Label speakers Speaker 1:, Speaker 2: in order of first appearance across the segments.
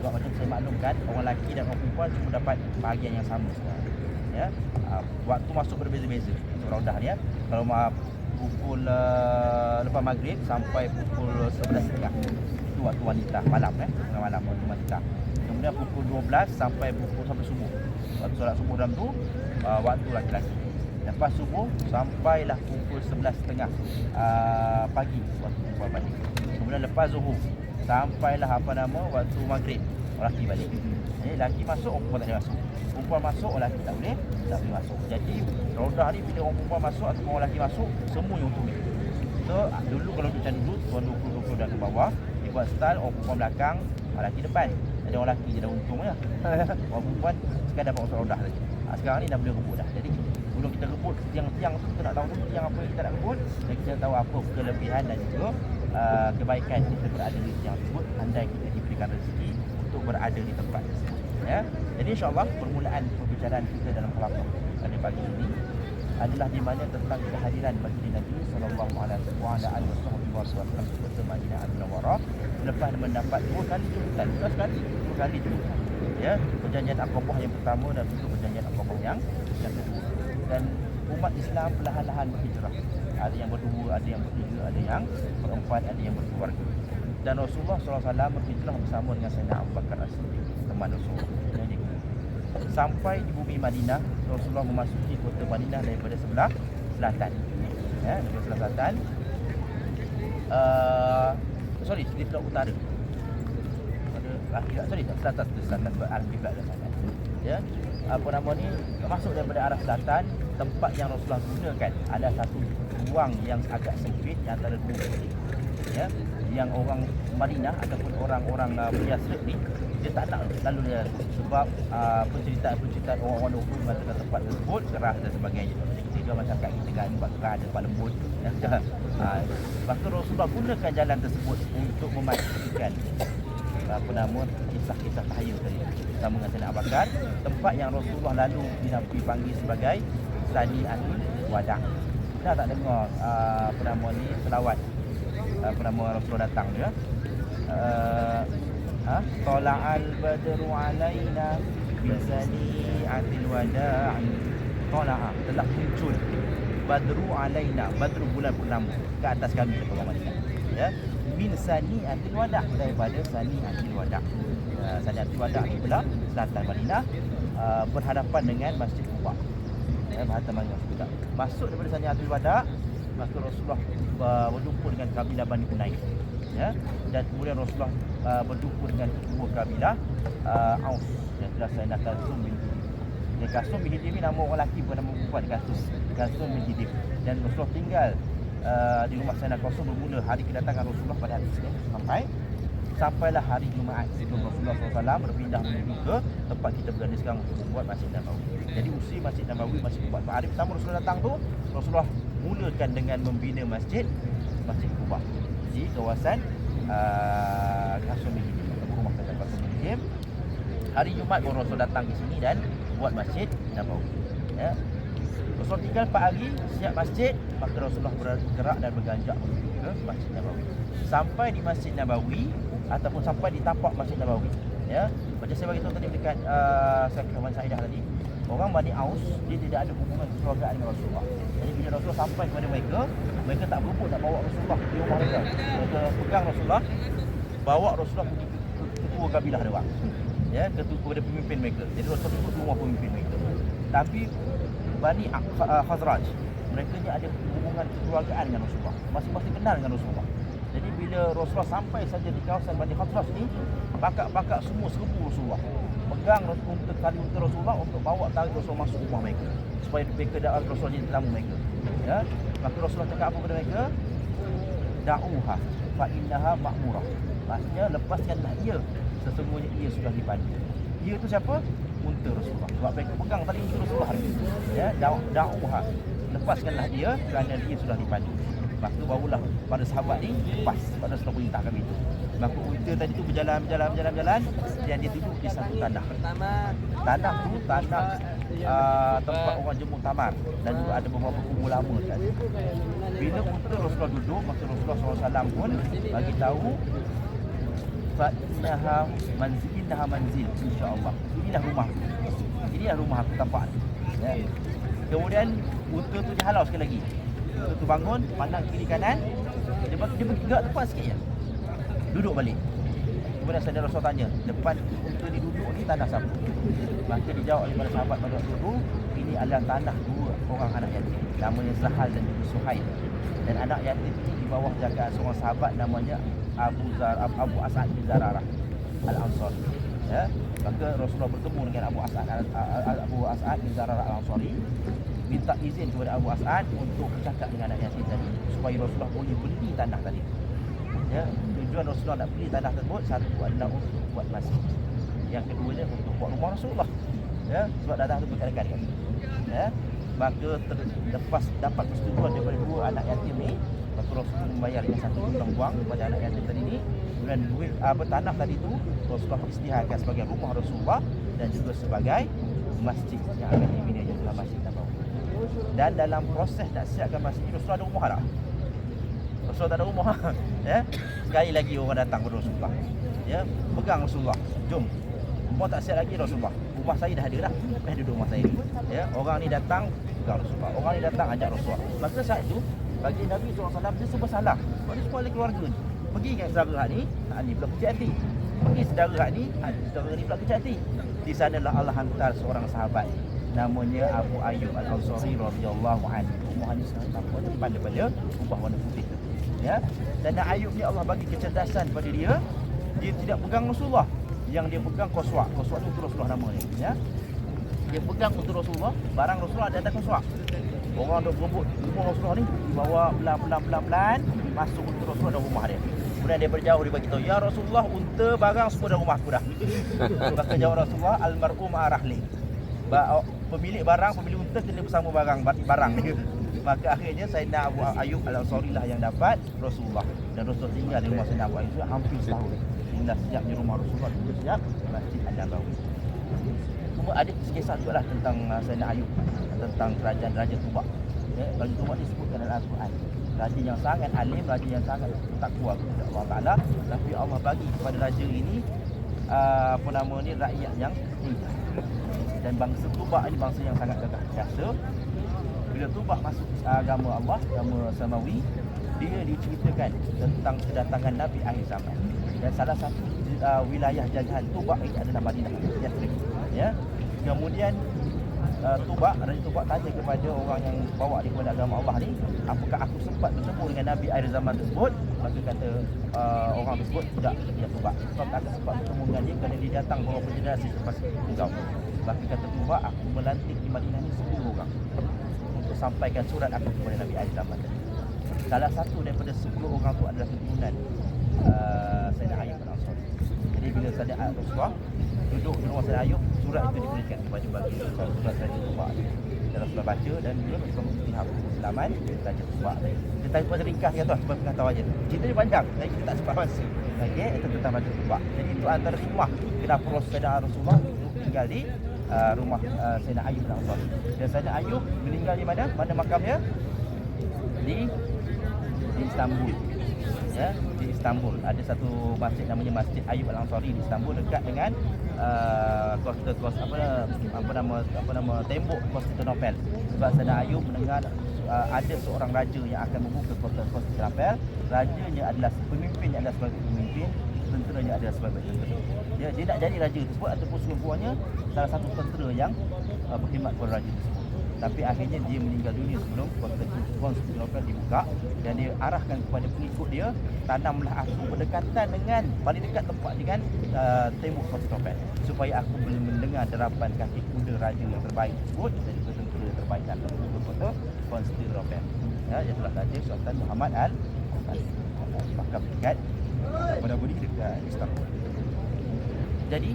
Speaker 1: sebab macam saya maklumkan, orang lelaki dan orang perempuan semua dapat bahagian yang sama sekarang. Ya, waktu masuk berbeza-beza untuk raudah ni ya. Kalau pukul lepas maghrib sampai pukul 11.30 itu waktu wanita malam tengah malam waktu wanita. Kemudian pukul 12 sampai subuh. Waktu solat subuh dalam tu waktu laki-laki. Lepas subuh sampailah pukul 11.30 pagi waktu perempuan balik. Kemudian lepas zuhur sampailah waktu maghrib orang lelaki balik. Jadi lelaki masuk, orang perempuan tak boleh masuk. Perempuan masuk, orang lelaki tak boleh masuk. Jadi raudah ni bila orang perempuan masuk atau orang lelaki masuk, semua yang untung. So dulu kalau macam dulu tuan 20 dah ke bawah, dia buat style orang perempuan belakang, orang lelaki depan. Jadi orang lelaki je dah untung je. Orang perempuan sekadar dapat masuk raudah lagi. Sekarang ni dah boleh rebut dah. Jadi sebelum kita rebut tiang-tiang tu, kita nak tahu dulu tiang apa yang kita nak rebut, dan kita tahu apa kelebihan dan juga kebaikan kita berada di tiang tersebut, andai kita diberikan rezeki untuk berada di tempat tersebut. Ya. Jadi insya-Allah permulaan perbicaraan kita dalam halaqah pada pagi ini adalah di mana tentang kehadiran baginda Nabi sallallahu alaihi wasallam di kota Madinah Al-Munawwarah selepas mendapat 2 kali julutan, bukan sekali, 2 kali julutan. Ya, perjanjian Aqabah yang pertama dan juga perjanjian Aqabah yang kedua. Dan umat Islam perlahan-lahan berhijrah. Ada yang berdua, ada yang bertiga, ada yang berempat, ada yang berkeluarga. Dan Rasulullah SAW berhijrah bersama dengan Sayyidina Abu Bakar As-Siddiq, teman Rasulullah. Sampai di bumi Madinah, Rasulullah memasuki kota Madinah daripada sebelah selatan. Ya, daripada sebelah selatan. Di sebelah utara. Selatan sebab arah kiblat dah selatan. Ya. Masuk daripada arah selatan, tempat yang Rasulullah gunakan ada satu ruang yang agak sempit yang antara dua titik. Ya, yang orang Madinah ataupun orang-orang Yasrib ni dia tak nak lalu dia sebab penceritaan orang-orang dahulu mengatakan tempat tersebut keras dan sebagainya. Sehingga masyarakat kita kan tempat keras ada tempat lembut. Maka Rasulullah gunakan jalan tersebut untuk memastikan kisah-kisah tahayul tadi bersama dengan Sayyidina Abu Bakar, tempat yang Rasulullah lalu dipanggil sebagai Sani'atul Wada'. Dah tak dengar selawat Rasulullah datang dia. Tala'al badru alaina bi Sani'atul Wada'. Tala'a telah muncul badru alaina, badru bulan purnama ke atas kami kata orang Madinah. Ya, min Sani'atul Wada', daripada Sani'atul Wada'. Sani'atul Wada' ni pula selatan Madinah, berhadapan dengan Masjid Quba. Ya, masuk daripada Sani'atul Wada', maka Rasulullah berjumpa dengan kabilah Bani Unaim. Ya, dan kemudian Rasulullah berjumpa dengan kedua kabilah Aus yang telah saya nak Kalsum bin Hidim. Dan Kalsum bin Hidim ni nama orang lelaki bukan nama perempuan. Kalsum bin Hidim. Dan Rasulullah tinggal di rumah Sayyidina Kalsum bermula hari kedatangan Rasulullah pada hari Isnin sampailah hari Jumaat sebelum Rasulullah SAW berpindah menuju ke tempat kita berada sekarang untuk membuat Masjid Nabawi. Jadi usi Masjid Nabawi masih dibuat. Hari pertama Rasulullah datang tu, Rasulullah mulakan dengan membina Masjid Quba di kawasan Kalsum bin Hidim, rumah Sayyidina Kalsum bin Hidim. Hari Jumaat Rasulullah datang di sini dan buat Masjid Nabawi. Ya. Rasulullah tinggal 4 hari siap masjid, maka Rasulullah bergerak dan berganjak menuju ke Masjid Nabawi. Sampai di Masjid Nabawi ataupun sampai di tapak Masjid Nabawi. Ya, macam saya bagi tahu tadi dekat Kawan Saidah tadi, orang Bani Aus dia tidak ada hubungan kekeluargaan dengan Rasulullah. Jadi bila Rasulullah sampai kepada mereka tak berebut nak bawa Rasulullah di rumah mereka. Mereka pegang Rasulullah, bawa Rasulullah pergi ke ketua kabilah dia orang. Ya, kepada pemimpin mereka. Jadi Rasulullah ikut rumah pemimpin mereka. Tapi Bani Khazraj, mereka ni ada hubungan kekeluargaan dengan Rasulullah. Masing-masing kenal dengan Rasulullah. Jadi bila Rasulullah sampai saja di kawasan Bani Khazraj ni, pakak-pakak semua serbu Rasulullah. Pegang tali unta Rasulullah untuk bawa tarik Rasulullah masuk rumah mereka. Supaya mereka dapat Rasulullah jadi tetamu mereka. Ya, maka Rasulullah cakap apa kepada mereka? Da'uha fa innaha ma'murah. Maksudnya lepaskanlah ia, sesungguhnya ia sudah dipandu. Ia tu siapa? Unta Rasulullah. Sebab mereka pegang tali unta Rasulullah. Ya, da'uha. Lepaskanlah dia kerana dia sudah dipandu. Maka barulah pada sahabat ni lepas pada Rasulullah perintah kami itu. Maka unta tadi tu berjalan dan dia duduk di satu tanah. Tanah tu tempat orang jemur tamar dan juga ada beberapa kubur lama kan. Bila unta Rasulullah duduk, maka Rasulullah SAW pun bagi tahu fa innaha manzil, insya-Allah. Inilah rumah. Inilah rumah aku tapak ni. Ya. Kemudian unta tu dihalau sekali lagi. Unta tu bangun, pandang kiri kanan, dia bergerak depan sikit je. Duduk balik. Kemudian Sayyidina Rasul tanya, depan unta ni duduk ni tanah siapa? Maka dijawab oleh para sahabat pada waktu itu, ini adalah tanah dua orang anak yatim, namanya Sahal dan juga Suhail. Dan anak yatim ini di bawah jagaan seorang sahabat namanya Abu As'ad bin Zararah Al-Ansari. Ya, maka Rasulullah bertemu dengan Abu As'ad bin Zararah Al-Ansari, minta izin kepada Abu As'ad untuk bercakap dengan anak yatim tadi supaya Rasulullah boleh beli tanah tadi. Ya, tujuan Rasulullah nak beli tanah tersebut, satu adalah untuk buat masjid, yang keduanya untuk buat rumah Rasulullah. Ya, sebab tanah itu berkali-kali. Ya, maka lepas dapat persetujuan daripada dua anak yatim ni, maka Rasulullah membayar dengan satu hutang wang kepada anak yatim tadi ni, dan duit tanah tadi tu Rasulullah isytiharkan sebagai rumah Rasulullah dan juga sebagai masjid yang akan dibina, ialah Masjid Nabawi. Dan dalam proses nak siapkan masjid ni, Rasulullah ada rumah tak? Rasulullah tak ada rumah. Ya, sekali lagi orang datang kepada Rasulullah. Ya, pegang Rasulullah, jom. Rumah tak siap lagi Rasulullah. Rumah saya dah ada dah. Duduk rumah saya. Ya, orang ni datang pegang Rasulullah. Orang ni datang ajak Rasulullah. Maka saat itu bagi Nabi SAW dia serba salah. Sebab dia semua oleh keluarga ni. Pergi dengan saudara hak ni pula kecil hati. Pergi saudara hak ni, saudara ni pula kecil hati. Di sanalah Allah hantar seorang sahabat namanya Abu Ayyub Al-Ansari radhiyallahu anhu. Rumah ni sangat tampak depan daripada rumah warna putih tu. Ya. Dan Ayyub ni Allah bagi kecerdasan pada dia. Dia tidak pegang Rasulullah. Yang dia pegang Qaswa'. Qaswa' tu Rasulullah nama dia. Ya. Dia pegang untuk Rasulullah, barang Rasulullah ada atas Qaswa'. Orang duk berebut rumah Rasulullah ni, dibawa pelan-pelan masuk untuk Rasulullah dalam rumah dia. Kemudian dia berjauh, dia beritahu, "Ya Rasulullah, unta barang semua dalam rumah aku dah." Maka jawab Rasulullah, "Al-mar'u ma'a rahli." Pemilik barang, pemilik unta kena bersama barang dia. Maka akhirnya Sayyidina Abu Ayyub Al-Ansari lah yang dapat Rasulullah. Dan Rasulullah tinggal di rumah Sayyidina Abu Ayyub hampir setahun. Hingga siapnya rumah Rasulullah juga siap Masjid An-Nabawi. Cuma ada kisah juga lah tentang Sayyidina Ayyub, tentang kerajaan Raja Tubak. Ya, Raja Tubak disebutkan dalam Al-Quran. Raja yang sangat alim, raja yang sangat takwa kepada Allah Ta'ala. Tapi Allah bagi kepada raja ini rakyat yang indah. Dan bangsa Tubak ini bangsa yang sangat gagah perkasa. Bila Tubak masuk agama Allah, agama Samawi, dia diceritakan tentang kedatangan Nabi akhir zaman. Dan salah satu wilayah jajahan Tubak ini adalah Madinah, Yathrib. Ya. Kemudian Raja Tubak tanya kepada orang yang bawa dia kepada agama Allah ni, apakah aku sempat bertemu dengan Nabi akhir zaman tersebut? Maka kata orang tersebut, tidak, ya Tubak, sebab tak sempat bertemu dengan dia kerana dia datang beberapa generasi selepas engkau. Maka kata Tubak, aku melantik di Madinah ni 10 orang untuk sampaikan surat aku kepada Nabi akhir zaman tadi. Salah satu daripada 10 orang tu adalah keturunan Sayyidina Ayyub Al-Ansari. Jadi bila Sayyidina Rasulullah duduk di rumah Sayyidina Ayyub, surat itu diberikan kepada bagi surat Raja Tubak. Dan Rasulullah baca dan dia bersama pihak Islaman Raja Tubak. Kita tahu pada ringkas kan tuan, sebab tahu aja. Cerita ni panjang, tapi kita tak sempat masa. Okey, itu tentang Raja Tubak. Jadi itu antara hikmah kenapa Sayyidina Rasulullah tinggal di rumah Sayyidina Ayyub Al-Ansari. Dan Sayyidina Ayyub meninggal di mana? Mana makamnya? Di Istanbul. Ya, di Istanbul ada satu masjid namanya Masjid Ayyub Al-Ansari di Istanbul, dekat dengan tembok Konstantinopel. Sebab Sayyidina Ayyub mendengar ada seorang raja yang akan membuka Konstantinopel. Rajanya adalah pemimpinnya adalah sebagai pemimpin, tenteranya adalah sebagai tentera. Dia nak jadi raja tersebut ataupun sekurang-kurangnya salah satu tentera yang berkhidmat kepada raja tersebut. Tapi akhirnya dia meninggal dunia sebelum Konstantinopel dibuka, dan dia arahkan kepada pengikut dia, tanamlah aku berdekatan dengan, paling dekat tempat dengan tembok Konstantinopel, supaya aku boleh mendengar derapan kaki kuda raja yang terbaik tersebut dan juga tentera terbaik yang akan membuka kota Konstantinopel. Ya, ialah Raja Sultan Muhammad Al-Makam dekat Abu dekat Istanbul. Jadi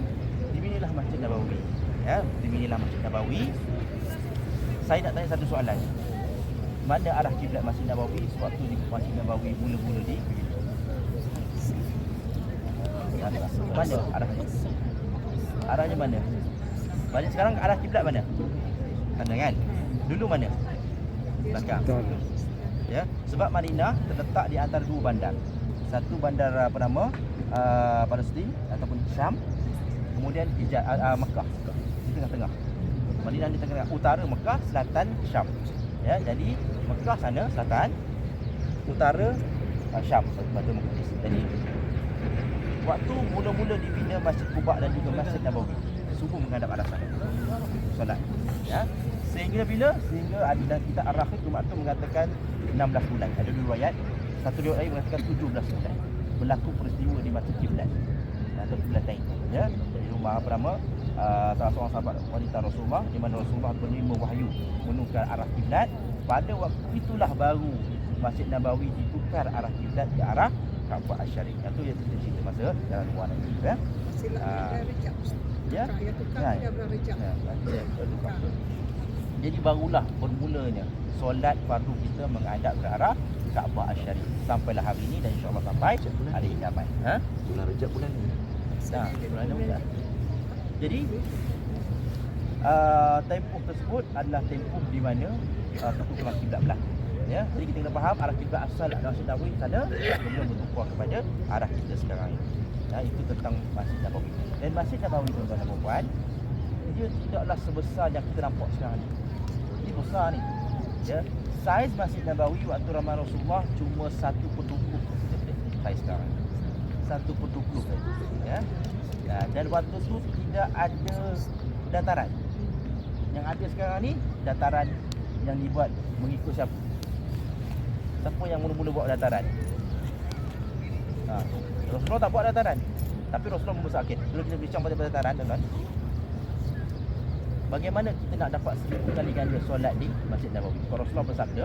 Speaker 1: diminilah Masjid Nabawi. Ya, diminilah Masjid Nabawi. Saya nak tanya satu soalan. Mana arah kiblat Masjid Nabawi sewaktu di Masjid Nabawi mula-mula di mana arahnya? Arahnya mana? Balik sekarang arah kiblat mana? Kanan kan? Dulu mana? Belakang. Ya, sebab Madinah terletak di antara dua bandar. Satu bandar apa nama? Palestin ataupun Syam. Kemudian Mekah di tengah-tengah. Madinah di tengah, utara Mekah, selatan Syam. Ya, jadi Mekah sana selatan, utara Syam, Baitul Maqdis. Jadi waktu mula-mula dibina Masjid Quba dan juga Masjid Nabawi, subuh menghadap arah sana. Solat. Ya. Sehingga bila? Sehingga ada kitab Ar-Raghib tu mengatakan 16 bulan. Ada dua riwayat. Satu riwayat lain mengatakan 17 bulan. Berlaku peristiwa di masa kiblat. Atau kiblatain. Ya. Jadi rumah apa nama? Salah seorang sahabat wanita Rasulullah, di mana Rasulullah menerima wahyu menukar arah kiblat. Pada waktu itulah baru Masjid Nabawi ditukar arah kiblat ke arah Kaabah Asy-Syarif. Itu yang kita cerita masa jalan luar nanti, ya. Ya. Jadi barulah bermulanya solat fardu kita menghadap ke arah Kaabah Asy-Syarif. Sampailah hari ini dan insya-Allah sampai hari kiamat.
Speaker 2: Bulan Rejab bulan ni.
Speaker 1: Bulan ni. Jadi tempoh tersebut adalah tempoh di mana pertukaran kiblat berlaku. Ya, jadi kita kena faham arah kiblat asal adalah Masjid Nabawi sana, kemudian bertukar kepada arah kita sekarang ini. Ya, itu tentang Masjid Nabawi. Dan Masjid Nabawi tuan-tuan dan puan, dia tidaklah sebesar yang kita nampak sekarang ni. Ini besar ni. Ya, saiz Masjid Nabawi waktu zaman Rasulullah cuma 1/20 saiz sekarang. 1/20 saja. Ya. Dan waktu tu tidak ada dataran. Yang ada sekarang ni dataran yang dibuat mengikut siapa? Siapa yang mula-mula buat dataran? Rasulullah tak buat dataran. Tapi Rasulullah membesarkan. Kalau kita bincang pada dataran, tuan-tuan, bagaimana kita nak dapat 1000 kali ganda solat di Masjid Nabawi? Kalau Rasulullah bersabda,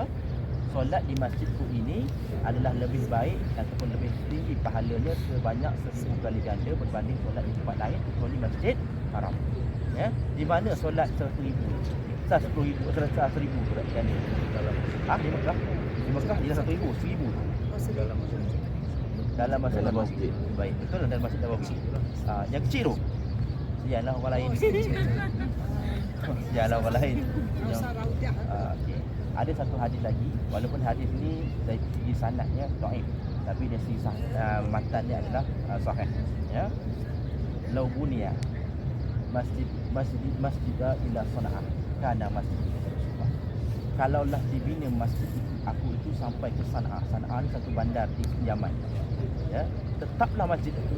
Speaker 1: solat di masjidku ini adalah lebih baik ataupun lebih tinggi pahalanya sebanyak 1000 kali ganda berbanding solat di tempat lain kecuali Masjid Haram. Ya, di mana solat 1000? 10,000 solat ganda. Di Mekah. Di Mekah dia 1000, 1000 dalam Masjid Nabawi. Baik, betul dalam Masjid Nabawi. Yang kecil tu. Sianlah orang lain. Sianlah orang lain. Okey. Ada satu hadis lagi, walaupun hadis ni dari segi sanadnya dhaif, tapi dari segi matannya adalah sahih. Ya. Lau bunia masjid ila Sana'ah kana masjid Rasulullah. Kalaulah dibina masjid aku itu sampai ke Sana'ah. Sana'ah ni satu bandar di Yaman. Ya, tetaplah masjid itu.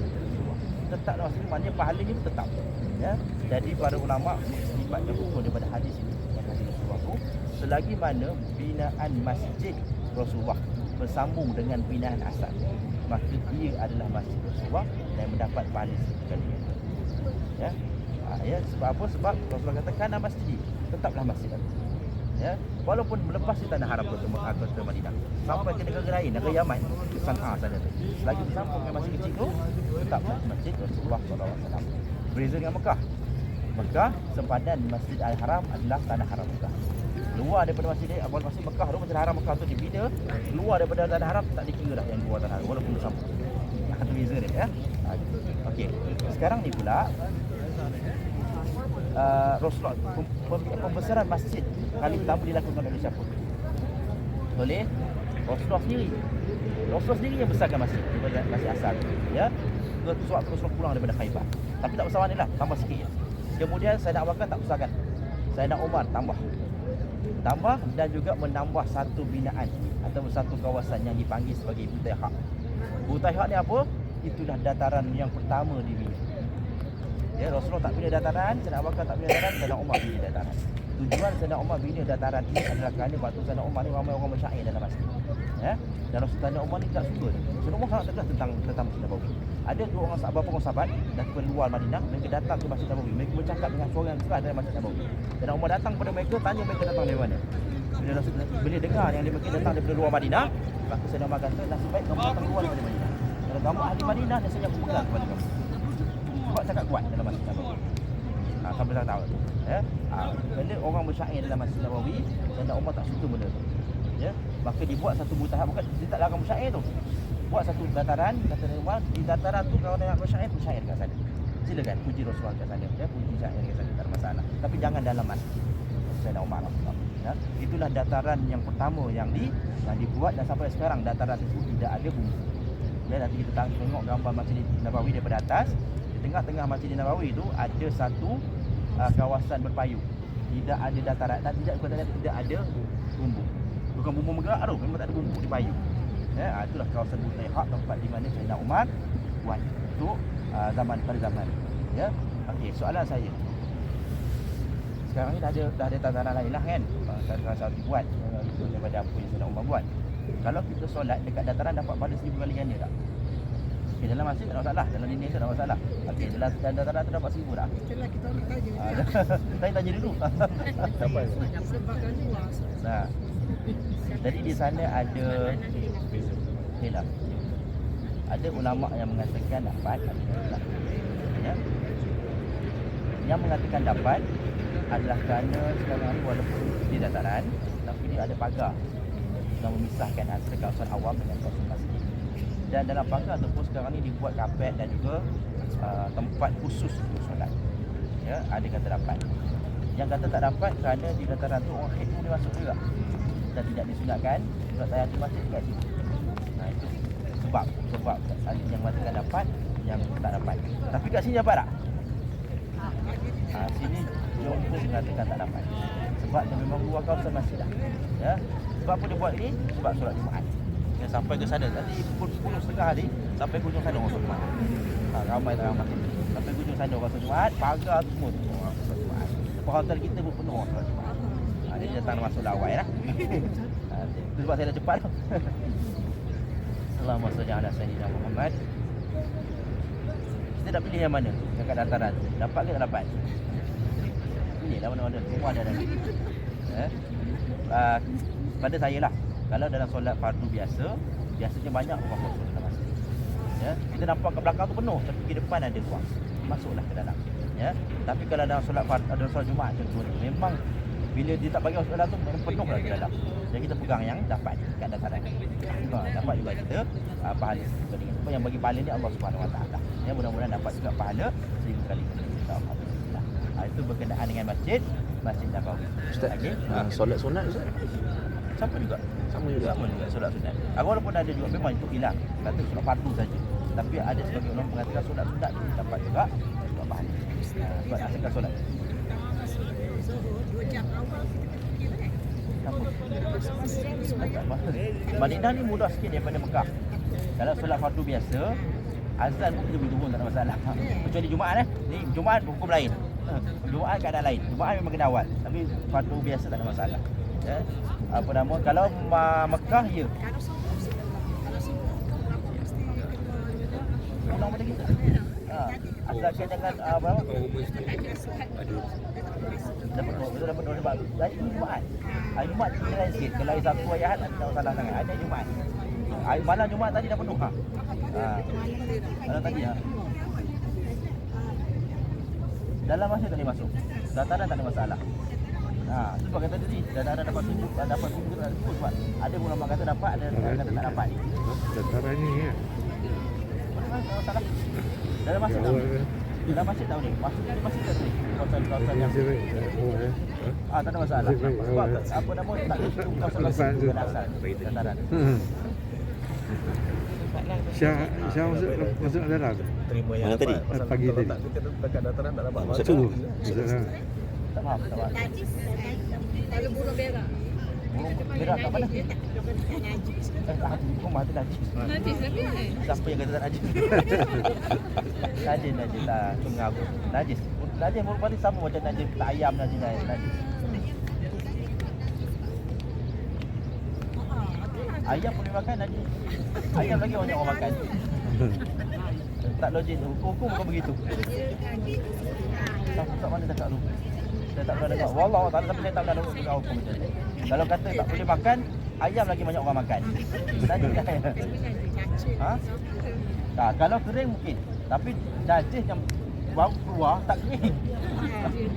Speaker 1: Tetaplah masjid, maknanya pahalanya itu tetap. Ya. Jadi para ulama menyimpulkan hukum daripada hadis ini. Hadis Rasulullah itu, selagi mana binaan masjid Rasulullah bersambung dengan binaan asal, maka dia adalah masjid Rasulullah dan mendapat pahala sekali. Ya. Ya, sebab apa? Sebab Rasulullah katakan masjid, tetaplah masjid. Ya, walaupun melepas di tanah haram ke Mekah ke Madinah sampai ke negara lain, negara Yaman, ke Sanaa sana tu, selagi bersambung dengan masjid kecil tu, tetaplah masjid Rasulullah SAW. Berbeza dengan Mekah. Mekah sempadan Masjid Al-Haram adalah tanah haram Mekah. Luar daripada masjid Mekah tu, Masjid Haram Mekah tu dibina, luar daripada tanah haram tak dikira dah yang luar tanah haram walaupun bersambung. Itu beza dia, ya. Okey. Sekarang ni pula Rasulullah pembesaran masjid kali pertama dilakukan oleh siapa? Oleh Rasulullah sendiri. Rasulullah sendiri yang besarkan masjid daripada masjid asal. Ya. Sebab Rasulullah pulang daripada Khaibar. Tapi tak besar manalah, tambah sikit je. Kemudian Sayyidina Abu Bakar tak besarkan. Sayyidina Umar tambah dan juga menambah satu binaan atau satu kawasan yang dipanggil sebagai Butaihaq. Butaihaq ni apa? Itulah dataran yang pertama dibina. Ya, Rasulullah tak bina dataran, Sayyidina Abu Bakar tak bina dataran, Sayyidina Umar bina dataran. Tujuan Sayyidina Umar bina dataran ini adalah kerana waktu Sayyidina Umar ni ramai orang bersyair dalam masjid. Ya, dan Sayyidina Umar ni tak suka. Sayyidina Umar sangat tegas tentang Masjid Nabawi. Ada dua orang sahabat dari luar Madinah, mereka datang ke Masjid Nabawi. Mereka bercakap dengan suara yang keras dari Masjid Nabawi. Sayyidina Umar datang kepada mereka, tanya mereka datang dari mana. Bila dengar yang mereka datang daripada luar Madinah, maka Sayyidina Umar kata, nasib baik kamu datang keluar daripada Madinah. Kalau kamu ahli Madinah, nasibnya aku pegang kepada kamu. Sebab cakap kuat dalam Masjid Nabawi. Sampai saya tahu. Ya. Bila orang bersyair dalam Masjid Nabawi, Sayyidina Umar tak suka benda tu. Ya. Maka dibuat satu Butaihaq, bukan dia tak larang bersyair tu. Buat satu dataran, kata Umar, di dataran tu kalau nak bersyair kat sana. Silakan puji Rasulullah kat sana, ya, puji syair kat sana, tak ada masalah. Tapi jangan dalam masjid. Sayyidina Umar. Ya. Itulah dataran yang pertama yang dibuat dan sampai sekarang dataran itu tidak ada bunyi. Dan nanti kita tengok gambar Masjid Nabawi daripada atas. Di tengah-tengah Masjid Nabawi itu ada satu kawasan berpayung. Tidak ada dataran dan tidak ada bumbung. Bukan bumbung bergerak tu, memang tak ada bumbung di payung. Ya, itulah kawasan Butaihak, tempat di mana Sayyidina Umar buat untuk pada zaman. Ya. Okey, soalan saya. Sekarang ni dah ada tataran lain lah kan. Tataran satu buat daripada apa yang Sayyidina Umar buat. Kalau kita solat dekat dataran dapat pada 1000 kali ganda tak? Okay, dalam masjid tak ada masalah, dalam dinding tu tak ada masalah. Okey, dalam dataran tu dapat 1000 tak?
Speaker 2: Itulah kita nak tanya.
Speaker 1: Saya tanya dulu.
Speaker 3: Dapat.
Speaker 2: Sebabkan luas.
Speaker 1: Nah. Jadi di sana ada khilaf. Ada ulama yang mengatakan dapat, ada yang tak. Ya. Yang mengatakan dapat adalah kerana sekarang ni walaupun di dataran tapi dia ada pagar yang memisahkan antara kawasan awam dengan kawasan masjid. Dan dalam pagar tu pun sekarang ni dibuat kapet dan juga tempat khusus untuk solat. Ya, ada kata dapat. Yang kata tak dapat kerana di dataran tu orang haid boleh masuk juga. Dan tidak disunatkan solat tahiyatul masjid kat situ. Nah, itu sebab ada yang mengatakan dapat, yang tak dapat. Tapi kat sini dapat tak? Sini jumhur mengatakan tak dapat. Sebab dia memang luar kawasan masjid dah. Ya. Sebab apa dia buat ni? Sebab solat Jumaat. Ya, sampai ke sana tadi pukul 10.30 hari sampai hujung sana orang solat Jumaat. Ramai sampai hujung sana orang solat Jumaat, pagar semua tu orang solat Jumaat. Lepas hotel kita pun penuh orang solat Jumaat. Dia datang masuk lawai lah. Itu sebab saya dah cepat. Allahumma salli ala sayyidina Muhammad. Kita nak pilih yang mana dekat dataran? Dapat ke tak dapat? Pilihlah mana-mana. Semua ada. Pada saya lah, kalau dalam solat fardu biasanya banyak orang kosong dalam masjid. Ya, kita nampak kat belakang tu penuh, tapi di depan ada ruang. Masuklah ke dalam. Ya, tapi kalau dalam solat Jumaat contohnya, memang bila dia tak bagi masuk dalam tu memang penuh lah ke dalam. Jadi kita pegang yang dapat kat dataran. Dapat juga kita pahala sebab yang bagi pahala ni Allah Subhanahu Wa Taala. Ya, mudah-mudahan dapat juga pahala 1000 kali. Alhamdulillah. Itu berkenaan dengan Masjid Nabawi.
Speaker 3: Ustaz, solat sunat Ustaz?
Speaker 1: Sama juga solat sunat. Walaupun ada juga memang itu hilang. Kata solat fardu saja. Tapi ada sebagian orang mengatakan solat sunat tu dapat juga pahala. Sebab asalkan solat.
Speaker 2: Zuhur 2 jam awal kita kena fikir
Speaker 1: Madinah ni mudah sikit daripada Mekah. Kalau solat fardu biasa, azan pun kita boleh turun tak ada masalah. Kecuali Jumaat ni Jumaat hukum lain. Jumaat keadaan lain. Jumaat memang kena awal. Tapi fardu biasa tak ada masalah. Ya. Apa nama? Kalau Mekah ya.
Speaker 2: Kalau subuh mesti kena
Speaker 1: Ulang pada kita. Asalkan jangan apa? Dapat dua sebab hari Jumaat. Hari Jumaat kita lain sikit. Kalau hari Sabtu hari Ahad tak ada masalah sangat. Ada Jumaat. Hari malam Jumaat tadi dah penuh malam tadi dalam masjid tak boleh masuk. Dataran tak ada masalah. Sebab kata tadi dataran dapat tunjuk tak sebab ada ulama kata dapat, ada kata tak dapat.
Speaker 3: Dataran ni ya.
Speaker 1: Tak masalah. Dalam masjid tak boleh. Dalam masjid tak boleh. Masjid tak boleh. Kawasan yang tak ada masalah. Sebab apa nama tak ada kawasan masjid bukan asal dataran.
Speaker 3: Syah masuk dalam.
Speaker 4: Terima yang
Speaker 3: tadi? Pagi tadi.
Speaker 4: Dekat dataran tak dapat.
Speaker 3: Masuk dulu.
Speaker 1: Tak faham.
Speaker 2: Kalau burung berak.
Speaker 1: Burung berak kat mana? Kau mati najis.
Speaker 2: Najis tapi
Speaker 1: Siapa yang kata tak najis? Najis lah. Itu mengaku. Najis merupakan sama macam najis ayam najis. Ayam boleh makan najis. Ayam lagi banyak orang makan. Tak logik. Hukum bukan begitu. Tak mana cakap tu? Saya tak pernah dengar. Wallah tak ada, tapi saya tak pernah dengar hukum macam ni. Kalau kata tak boleh makan, ayam lagi banyak orang makan. Najis kan? Kalau kering mungkin. Tapi najis yang baru keluar tak kering.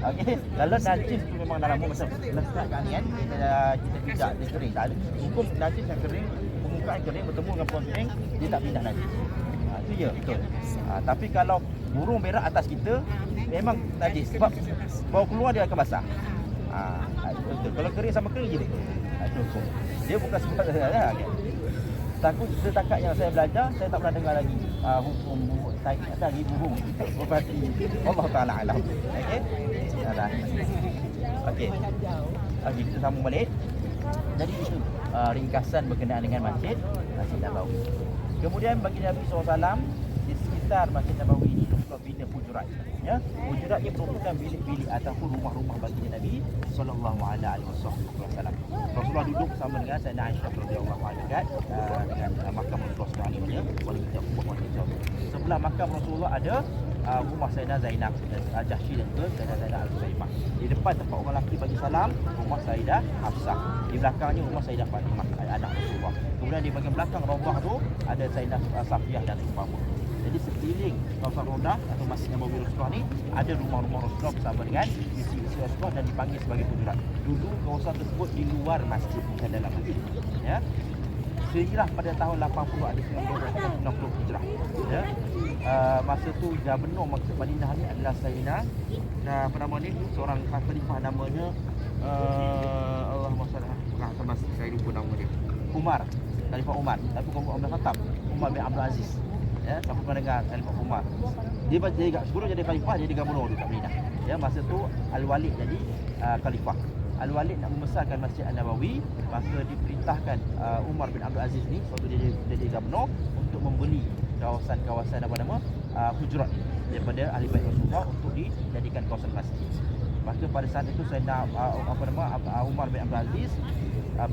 Speaker 1: Okey, kalau najis tu memang dalam masa lekat kat ni kan, kita pijak dia kering. Tak ada hukum najis yang kering, permukaan kering bertemu dengan pohon kering, dia tak pindah najis. Itu je, betul. Tapi kalau burung berak atas kita memang najis sebab baru keluar dia akan basah. Itu betul. Kalau kering sama kering je dia. Itu hukum. Dia bukan sebab okay. Setakat yang saya belajar, saya tak pernah dengar lagi hukum tagi burung berpati. Allah Ta'ala alam. Okey? Dah. Okey. Okey, kita sambung balik. Jadi itu ringkasan berkenaan dengan Masjid Nabawi. Kemudian bagi Nabi SAW di sekitar Masjid Nabawi ini Rasulullah bina hujurat. Ya, hujurat ini merupakan bilik-bilik ataupun rumah-rumah bagi Nabi sallallahu alaihi wasallam. Rasulullah duduk bersama dengan Sayyidina Aisyah radhiyallahu anha dekat dengan makam Rasulullah SAW wanita wanita. Sebelah makam Rasulullah ada rumah Sayyidina Zainab Jahsy dan juga Sayyidina Zainab Al-Huzaimah. Di depan tempat orang lelaki bagi salam rumah Sayyidah Hafsah. Di belakangnya rumah Sayyidah Fatimah anak Rasulullah. Kemudian di bahagian belakang Raudhah tu ada Sayyidah Safiyah dan umpama. Jadi sekeliling kawasan Raudhah atau Masjid Nabawi Rasulullah ni ada rumah-rumah Rasulullah bersama dengan isi-isi Rasulullah dan dipanggil sebagai hujurat. Dulu kawasan tersebut di luar masjid, bukan dalam masjid. Ya. Sehinggalah pada tahun 80 ada 1990 Hijrah. Ya. Masa tu Gubernur Masjid Madinah ni adalah Sayyidina apa nama ni? Seorang khalifah namanya Allahumma salli ala Muhammad, saya lupa nama dia. Umar, Khalifah Umar. Tapi bukan Umar bin Khattab, Umar bin Abdul Aziz. Ya, siapa pernah dengar Khalifah Umar? Dia sebelum jadi khalifah dia gubernur di Madinah. Ya, masa tu Al-Walid jadi khalifah. Al-Walid nak membesarkan Masjid An-Nabawi, maka diperintahkan Umar bin Abdul Aziz ni waktu dia jadi gubernur untuk membeli kawasan apa nama hujurat daripada ahli bait Rasulullah untuk dijadikan kawasan masjid. Maka pada saat itu Sayyidina Umar bin Abdul Aziz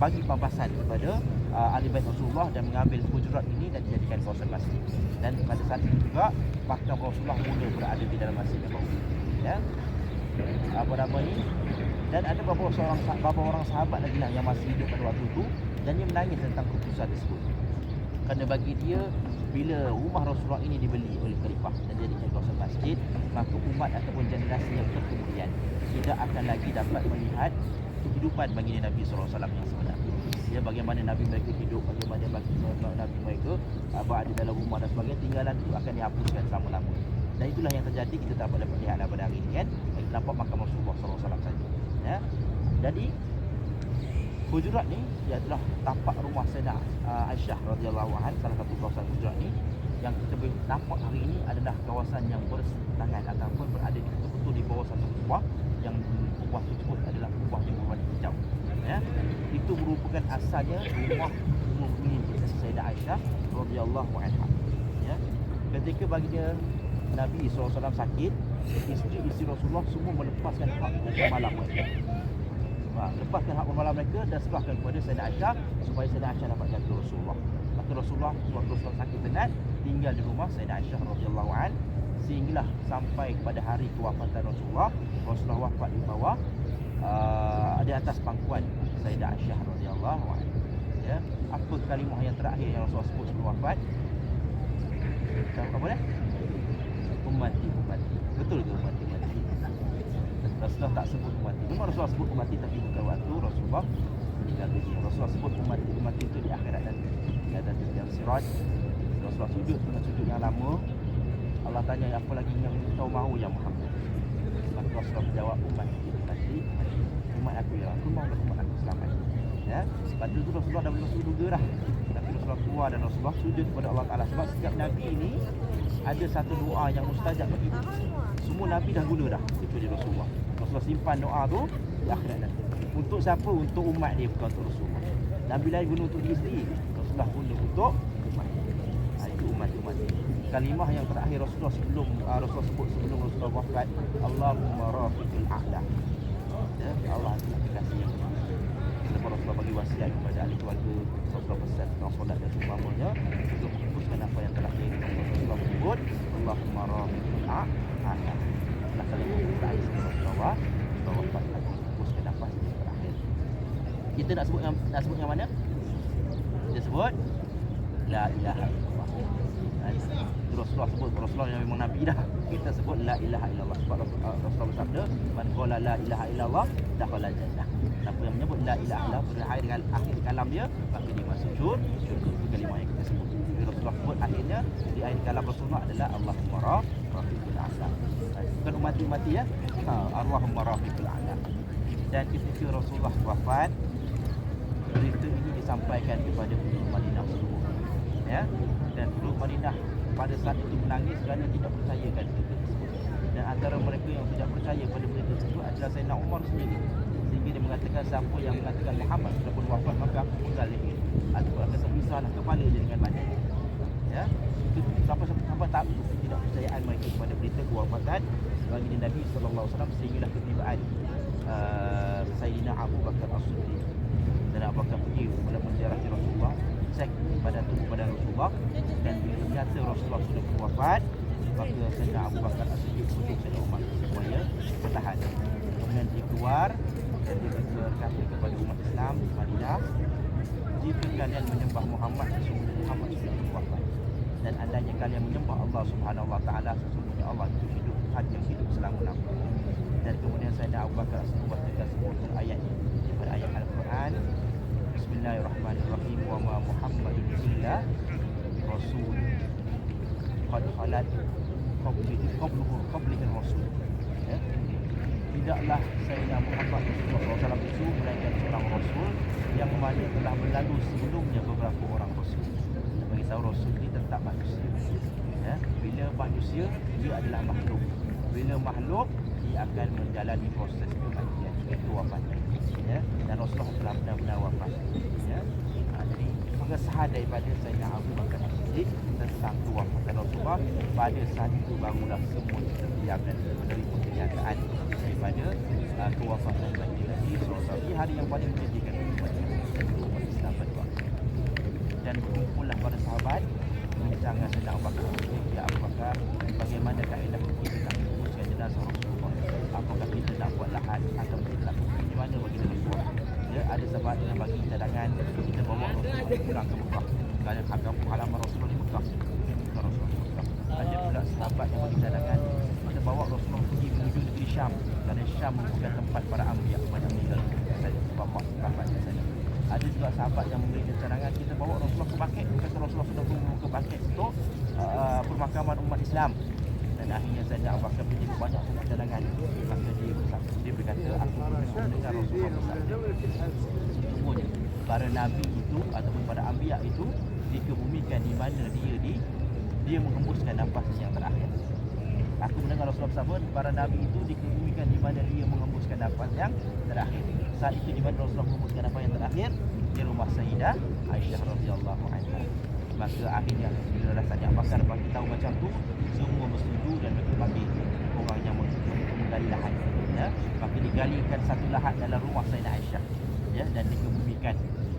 Speaker 1: bagi pembahasan kepada ahli bait Rasulullah dan mengambil hujurat ini dan dijadikan kawasan masjid. Dan pada saat itu juga makam Rasulullah mula berada di dalam Masjid Nabawi. Ya. Apa nama ni? Dan ada beberapa orang sahabat lagi lah yang masih hidup pada waktu itu dan dia menangis tentang keputusan tersebut. Kerana bagi dia bila rumah Rasulullah ini dibeli oleh khalifah dan dijadikan kawasan masjid, maka umat ataupun generasi yang kemudian tidak akan lagi dapat melihat kehidupan bagi Nabi SAW yang sebenar. Ya, bagaimana Nabi mereka hidup, bagaimana Nabi mereka berada dalam rumah dan sebagainya, tinggalan itu akan dihapuskan selama-lamanya. Dan itulah yang terjadi, kita tak dapat lihat pada hari ini kan. Kita nampak makam Rasulullah SAW saja. Ya. Jadi hujurat ni dia adalah tapak rumah Sayyidah Aisyah radhiyallahu anha, salah satu kawasan hujurat ni yang kita boleh nampak hari ini adalah kawasan yang bersetangan ataupun berada di betul-betul di bawah satu kubah yang kubah tersebut adalah kubah yang berwarna hijau. Ya. Itu merupakan asalnya rumah mukminin Sayyidah Aisyah radhiyallahu anha. Ya. Ketika baginda Nabi SAW sakit, isteri-isteri Rasulullah semua melepaskan hak malam mereka. Lepaskan hak malam mereka dan serahkan kepada Sayyidah Aisyah supaya Sayyidah Aisyah dapat jaga Rasulullah. Maka Rasulullah waktu Rasulullah sakit sangat tinggal di rumah Sayyidah Aisyah radhiyallahu anha sehinggalah sampai kepada hari kewafatan Rasulullah. Rasulullah wafat di bawah di atas pangkuan Sayyidah Aisyah radhiyallahu anha. Ya, apa kalimah yang terakhir yang Rasulullah sebut sebelum wafat? Apa dia? Ummati. Betul ke ummati? Rasulullah tak sebut ummati. Memang Rasulullah sebut ummati tapi bukan waktu Rasulullah meninggal dunia. Rasulullah sebut ummati itu di akhirat nanti. Di atas sirat. Rasulullah sujud dengan sujud yang lama. Allah tanya apa lagi yang kau mahu ya Muhammad? Maka Rasulullah menjawab ummati. Umat aku ya. Aku mahu umat aku selamat. Ya. Pada itu Rasulullah dah masuk surga dah. Tapi Rasulullah keluar dan Rasulullah sujud kepada Allah Taala sebab setiap nabi ini ada satu doa yang mustajab bagi dia. Semua nabi dah guna dah kecuali Rasulullah. Rasulullah simpan doa tu di akhirat nanti. Untuk siapa? Untuk umat dia, bukan untuk Rasulullah. Nabi lain guna untuk diri sendiri, Rasulullah guna untuk umat. Itu umat. Kalimah yang terakhir Rasulullah sebelum Rasulullah sebut sebelum Rasulullah wafat, Allahumma rafiqil a'la. Ya, Allah kasih yang lepas Rasulullah bagi wasiat kepada ahli keluarga, Rasulullah pesan tentang solat dan seumpamanya untuk menghapuskan apa yang telah Rasulullah sebut, Allahumma rafiqil a'la. Adalah kalimah yang terakhir sebelum Rasulullah wafat, menghapuskan nafas yang terakhir. Kita nak sebut yang mana? Kita sebut la ilaha illallah. Rasulullah sebut, Rasulullah yang memang Nabi dah. Kita sebut la ilaha illallah. Sebab Rasulullah bersabda, man qala la ilaha illallah dakhala jannah. Siapa yang menyebut la ilaha illallah berakhir dengan akhir kalam dia, maka dia masuk syurga. Itu kalimah yang kita sebut. Jadi Rasulullah sebut akhirnya di akhir kalam Rasulullah adalah Allahumma rafiqul a'la. Bukan umat-umati ya. Allahumma rafiqul a'la. Dan ketika Rasulullah wafat, berita ini disampaikan kepada penduduk Madinah seluruh. Ya, dan penduduk Madinah pada saat itu menangis kerana tidak percayakan berita tersebut. Dan antara mereka yang tidak percaya pada berita tersebut adalah Sayyidina Umar sendiri. Sehingga dia mengatakan siapa yang mengatakan Muhammad sudah pun wafat maka aku penggal leher ataupun akan terpisahlah kepala dia dengan badan. Ya, itu sampai tahap itu ketidakpercayaan mereka kepada berita kewafatan baginda Nabi sallallahu alaihi wasallam sehinggalah ketibaan Sayyidina Abu Bakar As-Siddiq. Dan Abu Bakar pergi menziarahi Rasulullah, cek pada tubuh badan Rasulullah, dan bila nyata Rasulullah sudah wafat, maka Sayyidina Abu Bakar As-Siddiq putus Sayyidina Umar supaya bertahan. Kemudian dia keluar dan dia berkata kepada umat Islam di Madinah, jika kalian menyembah Muhammad, sesungguhnya Muhammad sudah wafat. Dan andainya kalian menyembah Allah Subhanahu wa taala, sesungguhnya Allah itu hidup, Tuhan yang hidup selama-lamanya. Dan kemudian Sayyidina Abu Bakar As-Siddiq membacakan sebuah ayat daripada ayat Al-Quran. Bismillahirrahmanirrahim. Wa ma Muhammadun illa rasul qad khalat qablihi rasul. Ya. Tidaklah Sayyidina Muhammad SAW itu melainkan seorang rasul yang mana telah berlalu sebelumnya beberapa orang rasul. Bagi tahu rasul ini tetap manusia. Ya. Bila manusia, dia adalah makhluk. Bila makhluk, dia akan menjalani proses kematian, itu wafat. Ya. Dan Rasulullah telah benar-benar wafat. Ya. Jadi pengesahan daripada Sayyidina Abu Bakar As-Siddiq tentang kewafatan Rasulullah, pada saat itu barulah semua kita diam dan menerima kenyataan daripada kewafatan baginda Nabi SAW di hari yang paling menjadikan umat Islam pada waktu itu. Dan berkumpullah para sahabat membincang dengan Sayyidina Abu Bakar As-Siddiq. Ya Abu Bakar, bagaimana kaedah kita nak menghembuskan jenazah Rasulullah? Apakah kita nak buat lahat atau kita nak di mana baginda Rasulullah? Ya, ada sahabat yang bagi cadangan kita bawa Rasulullah pulang ke Mekah. Kerana kampung halaman Rasulullah di Mekah. Bukan Rasulullah di Mekah. Ada pula sahabat yang bagi cadangan kita bawa Rasulullah pergi menuju negeri Syam. Kerana Syam merupakan tempat para anbiya banyak meninggal bapak di sana. Ada juga sahabat yang memberikan cadangan kita bawa Rasulullah ke Baqi', kata Rasulullah sudah pergi ke Baqi' untuk permakaman umat Islam. Dan akhirnya Sayyidina Abu Bakar menjadi banyak sangat cadangan. Maka dia berkata, aku pernah mendengar Rasulullah bersabda, sesungguhnya para nabi itu ataupun para anbiya itu dikebumikan di mana dia menghembuskan nafasnya yang terakhir. Aku mendengar Rasulullah bersabda, para nabi itu dikebumikan di mana dia menghembuskan nafas yang terakhir. Saat itu di mana Rasulullah menghembuskan nafas yang terakhir, di rumah Sayyidah Aisyah radhiyallahu anha. Maka akhirnya bila rasanya Abu Bakar bagi tahu macam tu, semua bersetuju dan mereka bagi orang yang menggali lahat. Ya, maka digalikan satu lahat dalam rumah Sayyidah Aisyah. Ya, dan dikebumikan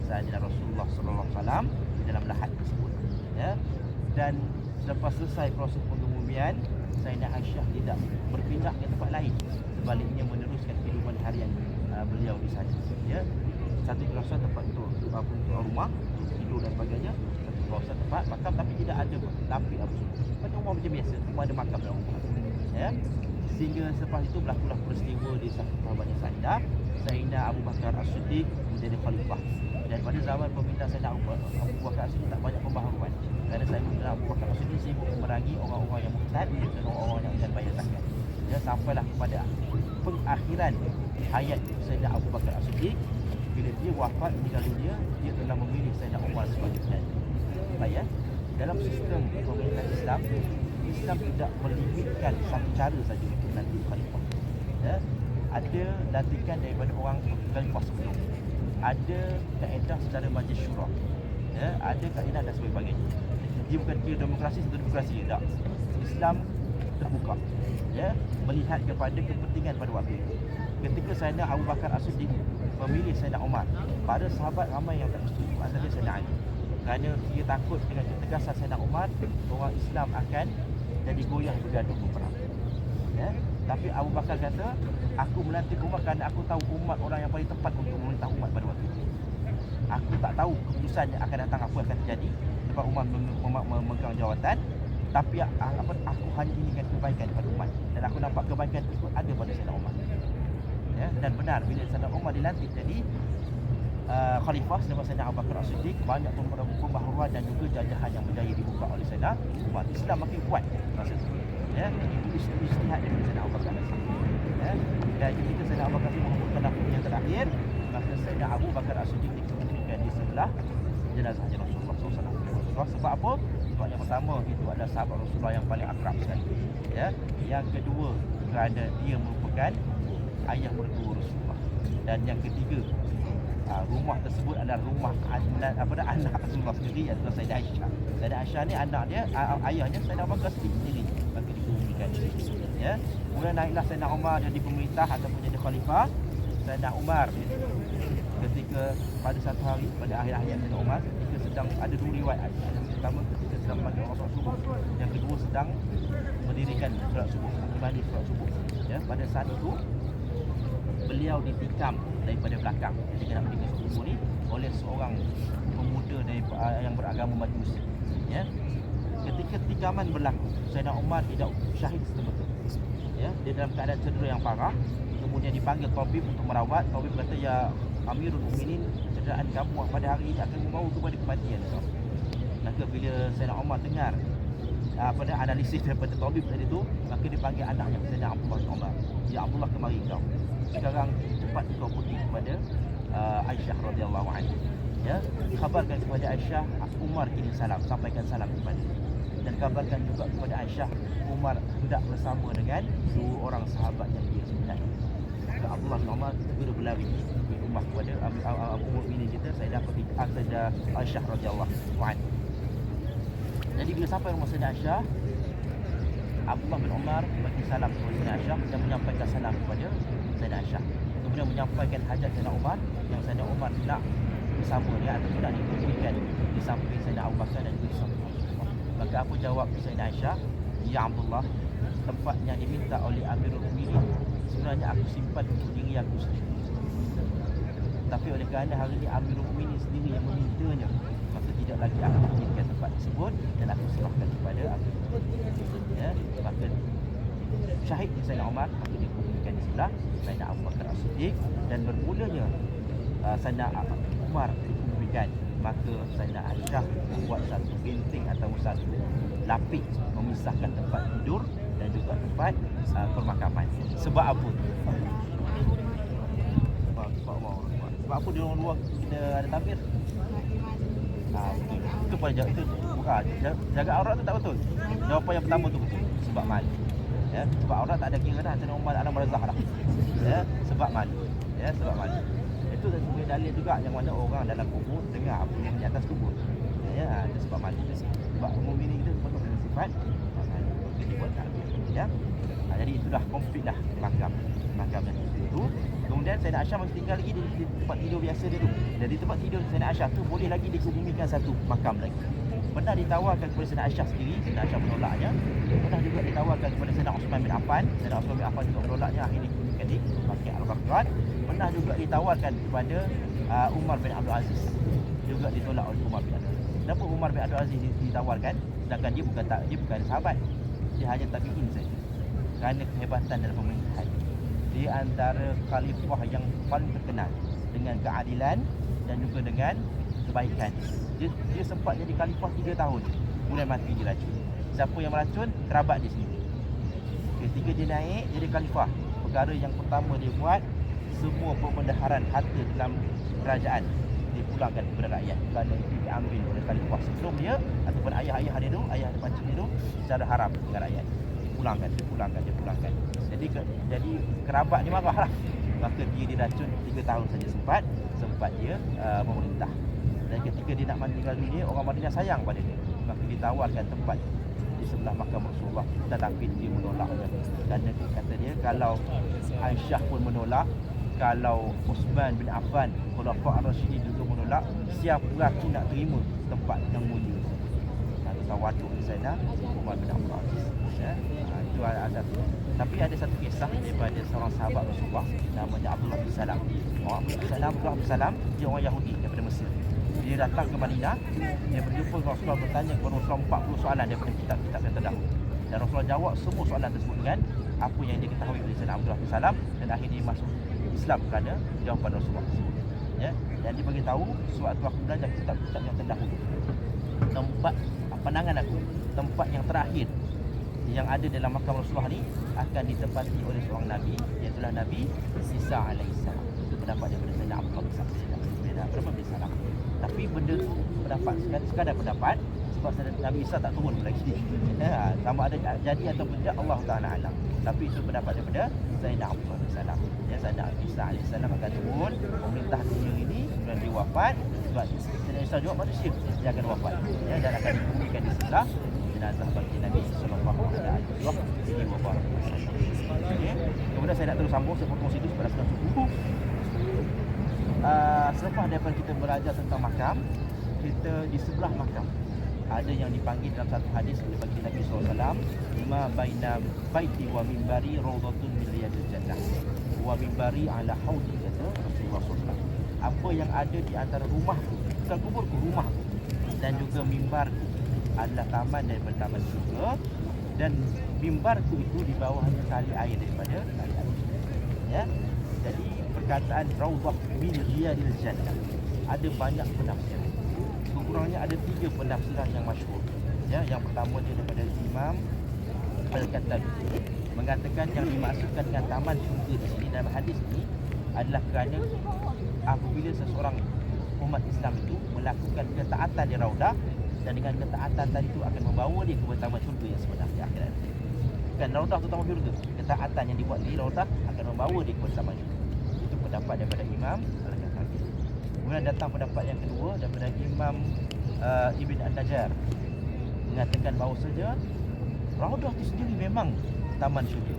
Speaker 1: Sayyidina Rasulullah sallallahu alaihi wasallam di dalam lahat tersebut. Ya, dan selepas selesai proses pengebumian, Sayyidah Aisyah tidak berpindah ke tempat lain, sebaliknya meneruskan kehidupan harian beliau di sana. Ya, satu kawasan tempat untuk rumah, tidur dan sebagainya, satu kawasan tempat makam, tapi tidak ada lapik apa semua. Macam rumah macam biasa, rumah ada makam dalam rumah. Ya, sehingga selepas itu berlakulah peristiwa di satu sahabatnya Sayyidina Abu Bakar As-Siddiq menjadi khalifah. Dan pada zaman pemerintahan Sayyidina Abu Bakar As-Siddiq tak banyak pembaharuan. Kerana Sayyidina Abu Bakar As-Siddiq sibuk memerangi orang-orang yang murtad dan orang-orang yang tidak bayar zakat. Ya, sampailah kepada pengakhiran hayat Sayyidina Abu Bakar As-Siddiq. Bila dia wafat meninggal dunia, dia telah memilih Sayyidina Umar sebagai pengganti. Baik ya, dalam sistem pemerintahan Islam tidak melimitkan satu cara saja untuk nanti khalifah. Ya, ada lantikan daripada orang khalifah sebelum. Ada kaedah secara majlis syura. Ya, ada kaedah dan sebagainya. Dia bukan kira demokrasi satu demokrasi, tak. Islam terbuka. Ya, melihat kepada kepentingan pada waktu itu. Ketika Sayyidina Abu Bakar As-Siddiq memilih Sayyidina Umar, para sahabat ramai yang tak setuju, antara Sayyidina Ali. Kerana dia takut dengan ketegasan Sayyidina Umar, orang Islam akan jadi goyah bergaduh berperang. Ya, tapi Abu Bakar kata, aku melantik Umar kerana aku tahu umat orang yang paling tepat untuk memerintah umat pada waktu itu. Aku tak tahu keputusan yang akan datang apa akan terjadi sebab Umar memegang jawatan, tapi aku hanya inginkan kebaikan kepada umat dan aku nampak kebaikan itu ada pada Sayyidina Umar. Ya, dan benar bila Sayyidina Umar dilantik jadi khalifah selepas Sayyidina Abu Bakar As-Siddiq, banyak pembaharuan dan juga jajahan yang berjaya dibuka oleh Sayyidina Umar. Islam makin kuat masa itu. Ya, itu ijtihad daripada Sayyidina Abu Bakar As-Siddiq. Ya, dan ketika Sayyidina Abu Bakar menghembuskan nafas yang terakhir, maka Sayyidina Abu Bakar As-Siddiq dikebumikan di sebelah jenazahnya Rasulullah SAW. Sebab apa? Sebab yang pertama itu adalah sahabat Rasulullah yang paling akrab sekali. Ya. Yang kedua kerana dia merupakan ayah mertua Rasulullah. Dan yang ketiga, rumah tersebut adalah rumah anak Rasulullah sendiri, iaitu Sayyidah Aisyah. Sayyidah Aisyah ni anak dia, ayahnya Sayyidina Abu Bakar sendiri, maka dikuburkan. Ya. Kemudian naiklah Sayyidina Umar jadi pemerintah ataupun jadi khalifah. Sayyidina Umar ketika pada satu hari pada akhir hayat Sayyidina Umar, ketika sedang ada dua riwayat. Yang pertama ketika sedang bagi orang solat subuh, yang kedua sedang mendirikan solat subuh, imani solat subuh. Ya, pada saat itu beliau ditikam daripada belakang ketika nak mendirikan solat subuh ni oleh seorang pemuda yang beragama Majusi. Ya. Ketika tikaman berlaku, Sayyidina Umar tidak syahid sebetul. Ya, dia dalam keadaan cedera yang parah. Kemudian dipanggil tabib untuk merawat. Tabib kata, ya Amirul Mukminin, cederaan kamu pada hari ini akan membawa kepada kematian. Maka bila Sayyidina Umar dengar analisis daripada tabib tadi tu, maka dipanggil anaknya Sayyidina Abdullah bin Umar. Ya Abdullah, kemari kau. Sekarang cepat kau pergi kepada Aisyah radhiyallahu anha. Ya, khabarkan kepada Aisyah, Umar kirim salam, sampaikan salam kepada dia. Dan kabarkan juga kepada Aisyah, Umar hendak bersama dengan dua orang sahabat yang dia cintai. Maka Abdullah bin Umar segera berlari ke rumah kepada Abu Mukminin kita, Sayyidah Aisyah radhiyallahu anha. Jadi bila sampai rumah Sayyidah Aisyah, Abdullah bin Umar bagi salam kepada Sayyidah Aisyah dan menyampaikan salam kepada Sayyidah Aisyah. Kemudian menyampaikan hajat Sayyidina Umar yang Sayyidina Umar nak bersama dia atau tidak dikumpulkan di samping Sayyidina Abu Bakar dan juga di samping Rasulullah. Maka apa jawab Sayyidah Aisyah? Ya Abdullah, tempat yang diminta oleh Amirul Mukminin sebenarnya aku simpan untuk diri aku sendiri. Tapi oleh kerana hari ini Amirul Mukminin sendiri yang memintanya, maka tidak lagi aku menginginkan tempat tersebut dan aku serahkan kepada Amirul Mukminin. Ya, maka syahid di Sayyidina Umar, maka dikumpulkan di sebelah Sayyidina Abu Bakar As-Siddiq, dan bermulanya Sayyidina Umar dikumpulkan, maka Sayyidina Aisyah membuat satu binting atau satu lapik memisahkan tempat tidur dan juga tempat pemakaman. Sebab apa? Sebab apa dia orang luar kena ada tabir? Betul. Itu pun jawab itu bukan. Jaga aurat tu tak betul. Jawapan yang pertama tu betul. Sebab malu. Ya, sebab aurat tak ada kira dah. Sayyidina Umar alam barzakh dah. Ya, sebab malu. Ya, sebab malu. Itu sebagai dalil juga yang mana orang dalam kubur dengar apa yang di atas kubur. Ya, itu sebab malu. Sebab mukmin kita betul dengan sifat malu. Kita buat tak. Ya. Jadi itu dah komplit dah makam yang itu. Kemudian Sayyidah Aisyah masih tinggal lagi di tempat tidur biasa dia tu. Jadi tempat tidur Sayyidah Aisyah tu boleh lagi dikubumikan satu makam lagi. Pernah ditawarkan kepada Sayyidah Aisyah sendiri, Sayyidah Aisyah menolaknya. Pernah juga ditawarkan kepada Sayyidina Uthman bin Affan, Sayyidina Uthman bin Affan juga menolaknya, akhirnya dikubumikan di Baqi' Al-Gharqad. Pernah juga ditawarkan kepada Umar bin Abdul Aziz, juga ditolak oleh Umar bin Abdul Aziz. Kenapa Umar bin Abdul Aziz ditawarkan sedangkan dia bukan sahabat, dia hanya tabi'in saja. Kerana kehebatan dalam pemerintahan, dia antara khalifah yang paling terkenal dengan keadilan dan juga dengan kebaikan. Dia sempat jadi khalifah 3 tahun, kemudian mati diracun. Siapa yang meracun? Kerabat dia sendiri. Ketika dia naik jadi khalifah, perkara yang pertama dia buat, semua pembendaharan harta dalam kerajaan dipulangkan kepada rakyat, kerana itu diambil oleh khalifah sebelum dia ataupun ayah dia tu, ayah pancing dia tu secara haram dengan rakyat. Dipulangkan. Jadi kerabat dia marah lah. Maka dia diracun 3 tahun saja sempat dia memerintah. Dan ketika dia nak meninggal dunia, orang Madinah sayang pada dia, maka ditawarkan tempat di sebelah makam Rasulullah, tetapi dia menolaknya. Kerana kata dia, kalau Aisyah pun menolak, kalau Uthman bin Affan, Khulafa' Ar-Rasyidin juga menolak, siapa lagi nak terima tempat yang mulia? Tawaduk di sana Umar bin Abdul Aziz. Ya, itu ada. Tapi ada satu kisah daripada seorang sahabat Rasulullah namanya Abdullah bin Salam. Abdullah bin Salam, dia orang Yahudi daripada Mesir. Dia datang ke Madinah, dia berjumpa dengan Rasulullah, bertanya kepada Rasulullah 40 soalan daripada kitab-kitab yang terdahulu. Dan Rasulullah jawab semua soalan tersebut dengan apa yang dia ketahui dari Sayyidina Abdullah bin Salam, dan akhirnya dia masuk Islam kerana jawapan Rasulullah tersebut. Ya, dan dia bagi tahu, sewaktu aku belajar kitab-kitab yang terdahulu, tempat pandangan aku, tempat yang terakhir yang ada dalam makam Rasulullah ni akan ditempati oleh seorang Nabi, iaitu Nabi Isa alaihissalam. Itu pendapat daripada Sayyidina Abdullah bin Salam. Berapa bin Salam? Tapi benda pendapat sekadar pendapat, sebab Nabi Isa tak turun lagi. Sama ada jadi atau tidak, Allah Taala alam. Tapi itu pendapat daripada Sayyidina Abu Bakar Salam. Ya, Sayyidina Isa alaihissalam akan turun memerintah dunia ini kemudian dia wafat. Sebab Sayyidina Isa juga manusia, dia akan wafat. Ya, dan akan dikuburkan di sebelah jenazah baginda Nabi sallallahu alaihi wasallam. Okey. Kemudian saya nak terus sambung, saya potong situ sebab dah sudah subuh. Selepas daripada kita belajar tentang makam, kita di sebelah makam ada yang dipanggil dalam satu hadis oleh baginda Nabi SAW, ma baina baiti wa minbari rawdatun min riyadil jannah wa minbari ala haudi, kata Rasulullah SAW. Apa yang ada di antara rumahku, bukan kuburku, rumahku, dan juga mimbarku adalah taman daripada taman surga, dan mimbarku itu di bawahnya tali air daripada tali air. Ya. Jadi perkataan rawdah min riyadil jannah ada banyak penafsiran. Kurangnya ada 3 penafsiran yang masyhur. Ya, yang pertama dia daripada Imam Al-Khattabi mengatakan yang dimaksudkan dengan taman syurga di sini dalam hadis ini adalah kerana apabila seseorang umat Islam itu melakukan ketaatan di raudah, dan dengan ketaatan tadi itu akan membawa dia ke taman syurga yang sebenar di akhirat. Bukan raudah tu taman syurga, ketaatan yang dibuat di raudah akan membawa dia ke taman syurga. Itu pendapat daripada Imam Al-Khattabi. Kemudian datang pendapat yang kedua daripada Imam Ibn An-Najjar mengatakan bahawasanya raudah itu sendiri memang taman syurga.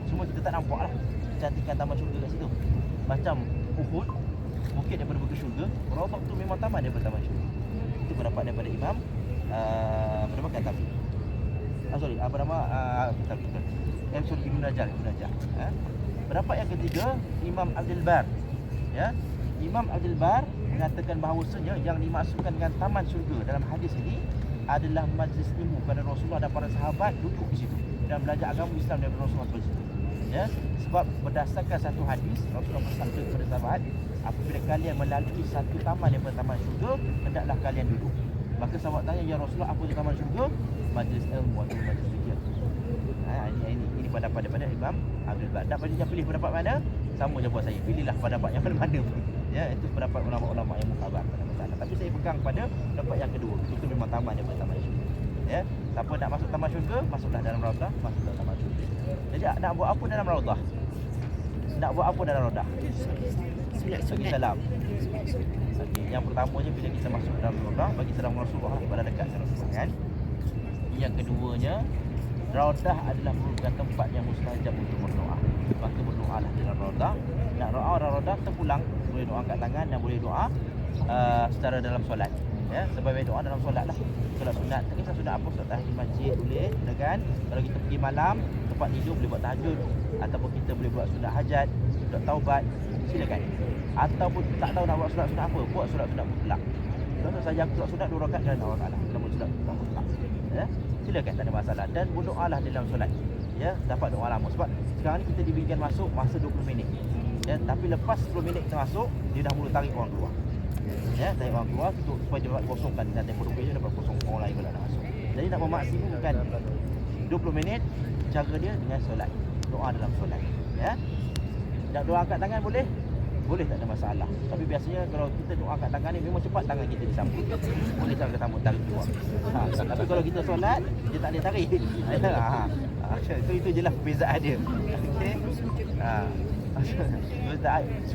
Speaker 1: Cuma kita tak nampak lah kecantikan taman syurga kat situ. Macam Uhud, bukit daripada bukit syurga, raudah itu memang taman daripada taman syurga. Itu pendapat daripada Imam Khattabi. Apa nama Khattabi? Ibn Najjar. Pendapat yang ketiga Imam Abdul Bar. Ya, Imam Abdul Bar mengatakan bahawasanya yang dimaksudkan dengan taman syurga dalam hadis ini adalah majlis ilmu, kerana Rasulullah dan para sahabat duduk di situ dan belajar agama Islam daripada Rasulullah di situ. Ya, sebab berdasarkan satu hadis Rasulullah bersabda kepada sahabat, apabila kalian melalui satu taman daripada taman syurga, hendaklah kalian duduk. Maka sahabat tanya, ya Rasulullah, apa itu taman syurga? Majlis ilmu atau majlis fikir. Ini pendapat daripada Imam Abdul Bar. Tak boleh pilih pendapat mana? Sama je buat saya. Pilihlah pendapat yang mana-mana pun. Ya, itu pendapat ulama-ulama yang mukhabar pada masalah. Tapi saya pegang pada pendapat yang kedua. Itu memang taman daripada taman syurga. Ya, siapa nak masuk taman syurga, masuklah dalam raudah, masuklah taman syurga. Jadi nak buat apa dalam raudah? Nak buat apa dalam raudah? Bagi salam. Okay. Yang pertamanya bila kita masuk dalam raudah, bagi salam Rasulullah kepada dekat Rasulullah kan. Yang keduanya, raudah adalah merupakan tempat yang mustajab untuk berdoa. Maka berdoalah dalam raudah. Nak doa dalam raudah, terpulang boleh doa angkat tangan dan boleh doa secara dalam solat. Ya, sebagai doa dalam solat lah. Solat sunat, tak kisah sunat apa, solat tahajud masjid boleh, kan? Kalau kita pergi malam, tempat tidur boleh buat tahajud, ataupun kita boleh buat sunat hajat, sunat taubat, silakan. Ataupun tak tahu nak buat solat sunat apa, buat solat sunat mutlak. Contoh saja aku solat sunat 2 rakaat dan Allah Taala, kita buat solat sunat mutlak. Ya, silakan, tak ada masalah. Dan berdoalah dalam solat. Ya, dapat doa lama sebab sekarang ni kita diberikan masuk masa 20 minit. Ya, tapi lepas 10 minit kita masuk, dia dah mula tarik orang keluar. Ya, tarik orang keluar untuk supaya dia dapat kosongkan, dan tempoh 20 minit dapat kosong, orang lain pula nak masuk. Jadi nak memaksimumkan 20 minit, cara dia dengan solat. Doa dalam solat. Ya. Nak doa angkat tangan boleh? Boleh, tak ada masalah. Tapi biasanya kalau kita doa angkat tangan ni memang cepat tangan kita disambut. Boleh cara sambut tarik keluar. Tapi kalau kita solat, dia tak boleh tarik. Itu je lah perbezaan dia. Okey.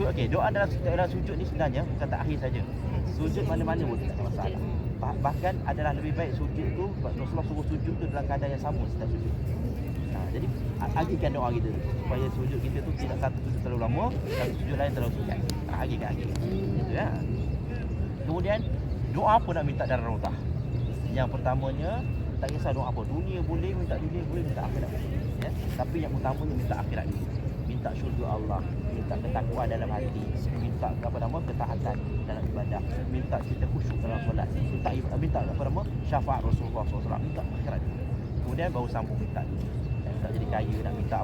Speaker 1: Okey, doa dalam sujud ni sebenarnya bukan tak akhir saja. Sujud mana-mana pun tak ada masalah. Bahkan adalah lebih baik sujud tu, Rasulullah suruh sujud tu dalam keadaan yang sama setiap sujud. Jadi agihkan doa kita supaya sujud kita tu tidak satu sujud terlalu lama, satu sujud lain terlalu singkat. Agihkan. Itu ya. Kemudian doa apa nak minta dalam raudah? Yang pertamanya, tak kisah doa apa, dunia boleh, minta dunia boleh, minta akhirat. Ya. Tapi yang utamanya minta akhirat ni. Minta syurga Allah, minta ketakwaan dalam hati, minta ketaatan dalam ibadah, minta kita khusyuk dalam solat, minta syafaat Rasulullah SAW, minta akhirat. Kemudian baru sambung minta nak jadi kaya, nak minta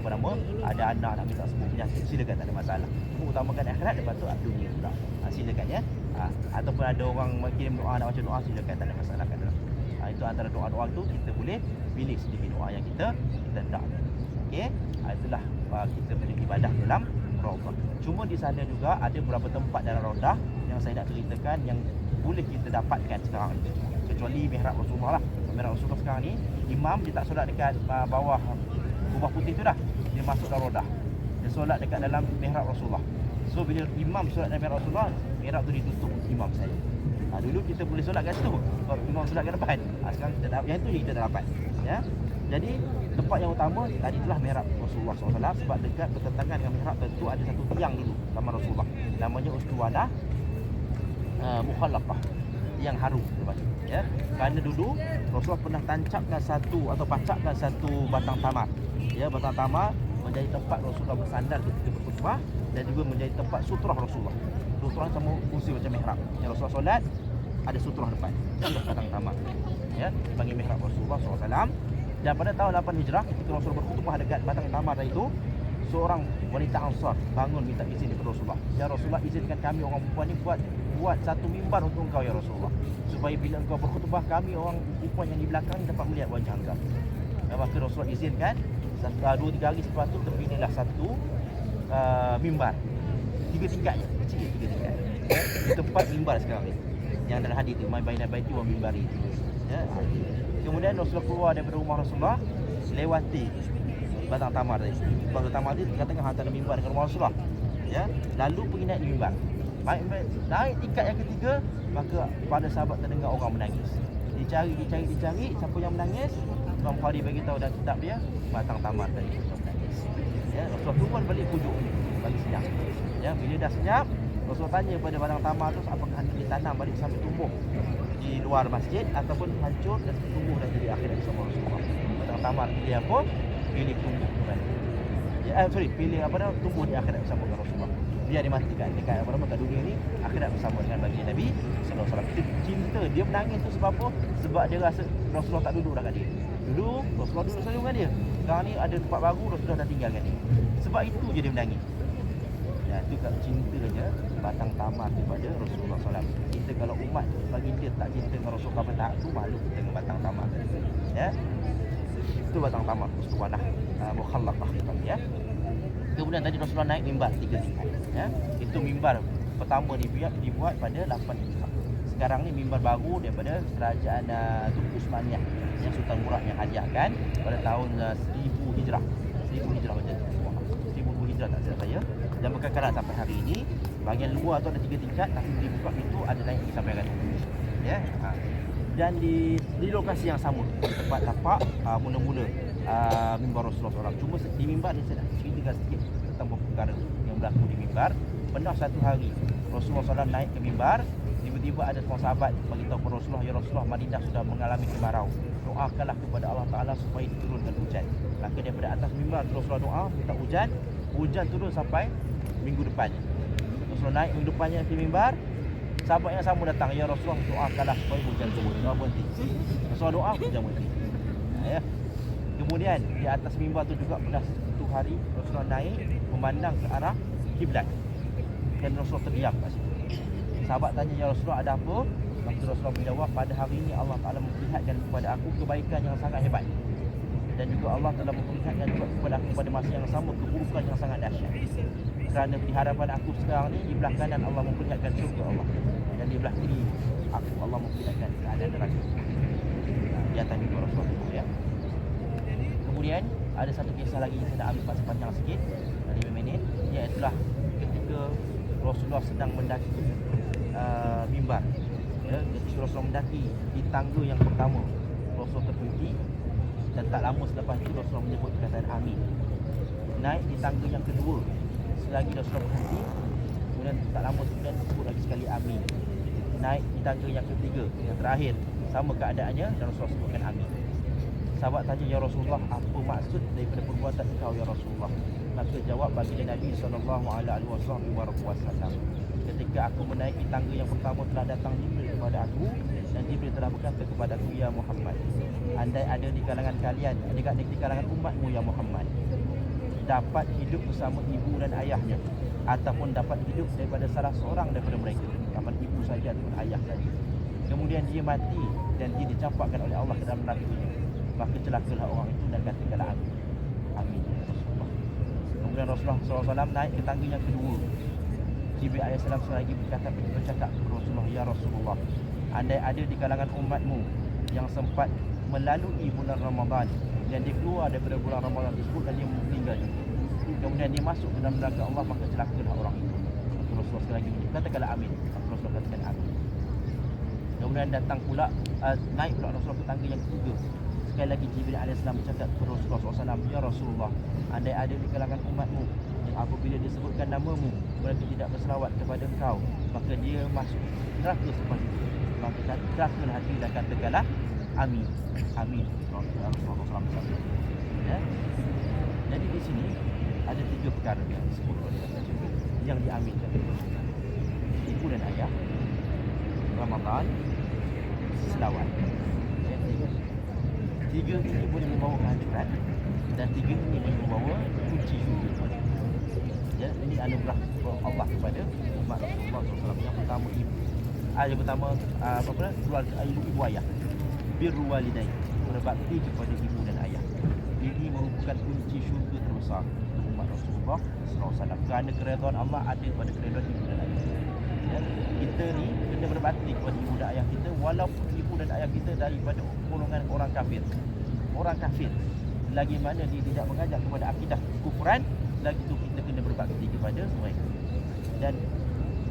Speaker 1: ada anak, nak minta sembuh penyakit, silakan, tak ada masalah. Cuma utamakan akhirat, lepas tu dunia pula. Silakan ya. Ataupun ada orang kirim doa nak baca doa, silakan, tak ada masalah kan. Itu antara doa-doa tu kita boleh pilih sendiri doa yang kita nak. Okey, itulah kita beribadah dalam raudah. Cuma di sana juga ada beberapa tempat dalam raudah yang saya nak ceritakan yang boleh kita dapatkan sekarang ni, kecuali mihrab Rasulullah lah. Mihrab Rasulullah sekarang ni, imam dia tak solat dekat bawah kubah putih tu dah, dia masuk dalam rodah, dia solat dekat dalam mihrab Rasulullah. So bila imam solat dalam mihrab Rasulullah, mihrab tu ditutup imam saya. Dulu kita boleh solat kat situ, imam solat kat depan. Sekarang kita dah, yang tu je kita dah dapat, ya. Jadi tempat yang utama tadi itulah mihrab Rasulullah SAW, sebab dekat bertentangan dengan mihrab tentu ada satu tiang dulu sama Rasulullah, namanya ustuwanah mukhallaqah, yang harum lepas tu, ya. Kerana dulu Rasulullah pernah tancapkan satu atau pacakkan satu batang tamar, ya. Batang tamar menjadi tempat Rasulullah bersandar ketika berkhutbah dan juga menjadi tempat sutrah Rasulullah. Sutrah sama fungsi macam mihrab. Yang Rasulullah solat ada sutrah depan, batang tamar, ya, panggil mihrab Rasulullah SAW. Dan pada tahun 8 Hijrah, ketika Rasulullah berkhutbah dekat batang tamar itu, seorang wanita Ansar bangun minta izin daripada Rasulullah. Ya Rasulullah, izinkan kami orang perempuan ni buat satu mimbar untuk engkau ya Rasulullah, supaya bila engkau berkhutbah kami orang perempuan yang di belakang ni dapat melihat wajah engkau. Dan maka Rasulullah izinkan. 2-3 hari selepas tu terpilihlah satu mimbar 3 tingkat je, kecil 3 tingkat, ya. Di tempat mimbar sekarang ni yang dalam hadis tu, mai baina baiti wa mimbari, ya. Kemudian Rasulullah keluar daripada rumah Rasulullah, lewati batang tamar tadi. Batang tamar tu tengah-tengah antara mimbar dengan rumah Rasulullah, ya. Lalu pergi naik di mimbar. Naik tingkat yang ketiga, maka pada sahabat terdengar orang menangis. Dicari, siapa yang menangis? Imam Bukhari bagi tahu dalam kitab dia, batang tamar tadi menangis. Ya, Rasulullah turun balik pujuk bagi senyap. Ya, bila dah senyap, Rasulullah tanya pada batang tamar tu apakah hendak ditanam balik sampai tumbuh di luar masjid ataupun hancur dan tumbuh dan jadi akhirat bersama Rasulullah. Batang tamar pilih apa? Pilih tumbuh kembali. Ya, pilih apa dah? Tumbuh di akhirat bersama dengan Rasulullah. Biar dimatikan dekat apa nama kat dunia ni, akhirat bersama dengan baginda Nabi sallallahu alaihi wasallam. Cinta dia menangis tu sebab apa? Sebab dia rasa Rasulullah tak duduk dah kat dia. Dulu Rasulullah duduk selalu dengan dia. Sekarang ni ada tempat baru, Rasulullah dah tinggalkan dia. Sebab itu je dia menangis. Ya, itu kat cintanya batang tamar kepada Rasulullah SAW. Kita kalau umat baginda tak cinta dengan Rasulullah pada tahap tu, malu kita dengan batang tamar. Ya. Itu batang tamar, ustuwanah mukhallaqah, ya. Kemudian tadi Rasulullah naik mimbar 3 tingkat, ya. Itu mimbar pertama dibuat pada 8 Hijrah. Sekarang ni mimbar baru daripada kerajaan Turki Utsmaniyah yang Sultan Murad yang hadiahkan pada tahun 1000 Hijrah. 1000 Hijrah macam tu. 1000 Hijrah tak silap saya. Dan berkekalan sampai hari ini. Bahagian luar tu ada 3 tingkat, tapi dibuka pintu ada naik lagi sampai atas. Ya. Dan di lokasi yang sama, tempat tapak mula-mula mimbar Rasulullah SAW. Cuma di mimbar ni saya nak ceritakan sikit tentang beberapa perkara yang berlaku di mimbar. Pernah satu hari Rasulullah SAW naik ke mimbar, tiba-tiba ada seorang sahabat beritahu kepada Rasulullah, ya Rasulullah, Madinah sudah mengalami kemarau, doakanlah kepada Allah Ta'ala supaya diturunkan hujan. Maka daripada atas mimbar Rasulullah doa minta hujan. Hujan turun sampai minggu depannya. Rasulullah naik minggu depannya ke mimbar, sahabat yang sama datang, ya Rasulullah, doakanlah supaya hujan turun. Doa berhenti. Rasulullah doa, hujan berhenti. Ya. Kemudian di atas mimbar tu juga pernah satu hari Rasulullah naik memandang ke arah kiblat dan Rasulullah terdiam kat situ. Sahabat tanya, ya Rasulullah, ada apa? Maka Rasulullah menjawab, pada hari ini Allah Ta'ala memperlihatkan kepada aku kebaikan yang sangat hebat, dan juga Allah telah memperlihatkan juga kepada aku pada masa yang sama keburukan yang sangat dahsyat. Kerana di hadapan aku sekarang ni, di belah kanan Allah memperlihatkan syurga Allah, dan di belah kiri aku Allah memperlihatkan keadaan neraka. Di atas mimbar Rasulullah, ya. Kemudian ada satu kisah lagi yang saya nak ambil masa panjang sikit, 5 minit, iaitu ketika Rasulullah sedang mendaki mimbar, ya. Ketika Rasulullah mendaki di tangga yang pertama, Rasulullah terpuji, dan tak lama selepas itu Rasulullah menyebut perkataan amin. Naik di tangga yang kedua, selagi Rasulullah berhenti, kemudian tak lama kemudian sebut lagi sekali amin. Naik di tangga yang ketiga, yang terakhir, sama keadaannya dan Rasulullah sebutkan amin. Sahabat tanya, ya Rasulullah, apa maksud daripada perbuatan engkau ya Rasulullah? Maka jawab baginda Nabi SAW, ketika aku menaiki tangga yang pertama telah datang Jibril kepada aku, dan Jibril telah berkata kepada aku, ya Muhammad, andai ada di kalangan kalian, di kalangan umatmu ya Muhammad, dapat hidup bersama ibu dan ayahnya, ataupun dapat hidup daripada salah seorang daripada mereka, sama ibu saja ataupun ayah saja, kemudian dia mati dan dia dicampakkan oleh Allah ke dalam neraka-Nya, maka celakalah orang itu dan katakanlah amin. Amin ya Rasulullah. Kemudian Rasulullah SAW naik ke tangga yang kedua. Jibril AS selagi bercakap kepada Rasulullah, ya Rasulullah, andai ada di kalangan umatmu yang sempat melalui bulan Ramadan dan dia keluar daripada bulan Ramadan tersebut dan dia meninggal dunia, kemudian dia masuk ke dalam neraka Allah, maka celakalah orang itu. Maka Rasulullah sekali lagi menyebut, katakanlah amin. Maka Rasulullah katakan amin. Kemudian datang pula naik pula Rasulullah ke tangga yang ketiga. Sekali lagi Jibril AS bercakap kepada Rasulullah SAW, ya Rasulullah, andai ada di kalangan umatmu yang apabila disebutkan namamu mereka tidak berselawat kepada engkau, maka dia masuk neraka selepas itu. Maka celakalah hati dan katakanlah amin. Amin. Rasulullah SAW. Ya. Jadi di sini ada 3 perkara yang disebut oleh Rasulullah yang diaminkan. Ibu dan ayah, Ramadan, selawat. Ya, 3 ini boleh membawa kehadiran dan 3 ini boleh membawa kunci syurga. Ya, ini anugerah Allah kepada umat Rasulullah SAW. Yang pertama ibu. Yang pertama keluarga ibu ayah. Birru walidain, berbakti kepada ibu dan ayah. Ini merupakan kunci syurga terbesar umat Rasulullah SAW. Kerana keredaan Allah ada pada keredaan ibu dan ayah. Ya, kita ni kena berbakti kepada ibu dan ayah kita walaupun ibu dan ayah kita daripada golongan orang kafir. Orang kafir, lagi mana dia tidak mengajak kepada akidah kufuran, lagi tu kita kena berbakti kepada mereka. Dan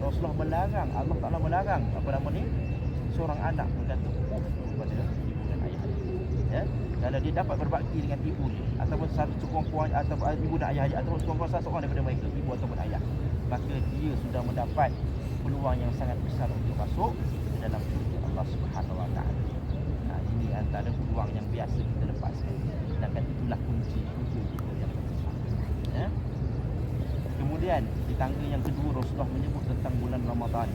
Speaker 1: Rasulullah melarang, Allah Ta'ala melarang seorang anak menggantung kepada ibu dan ayah. Ya, kalau dia dapat berbakti dengan ibu dia ataupun satu sekurang-kurang atau ibu dan ayah ataupun sekurang-kurang seorang daripada mereka, ibu ataupun ayah, maka dia sudah mendapat peluang yang sangat besar untuk masuk ke dalam syurga Allah Subhanahu Wa Taala. Nah, ini antara peluang yang biasa kita lepaskan. Sedangkan itulah kunci syurga kita yang terbesar. Ya. Kemudian di tangga yang kedua Rasulullah menyebut tentang bulan Ramadan.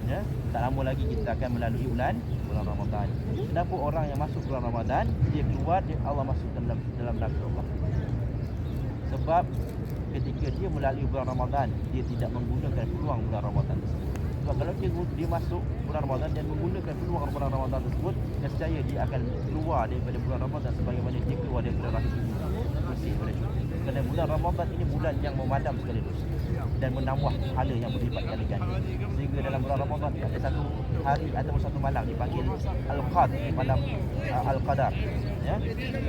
Speaker 1: Ya, tak lama lagi kita akan melalui bulan Ramadan. Kenapa orang yang masuk bulan Ramadan dia keluar, Allah masuk dalam neraka Allah? Sebab ketika dia melalui bulan Ramadan, dia tidak menggunakan peluang bulan Ramadan tersebut. Sebab kalau dia masuk bulan Ramadan dan menggunakan peluang bulan Ramadan tersebut, nescaya dia akan keluar daripada bulan Ramadan sebagaimana dia keluar daripada rahim ibu. Bersih pada itu. Kerana bulan Ramadan ini bulan yang memadam segala dosa dan menambah pahala yang berlipat kali ganda. Sehingga dalam bulan Ramadan ada satu hari atau satu malam dipanggil Al-Qadr, malam Al-Qadar. Ya,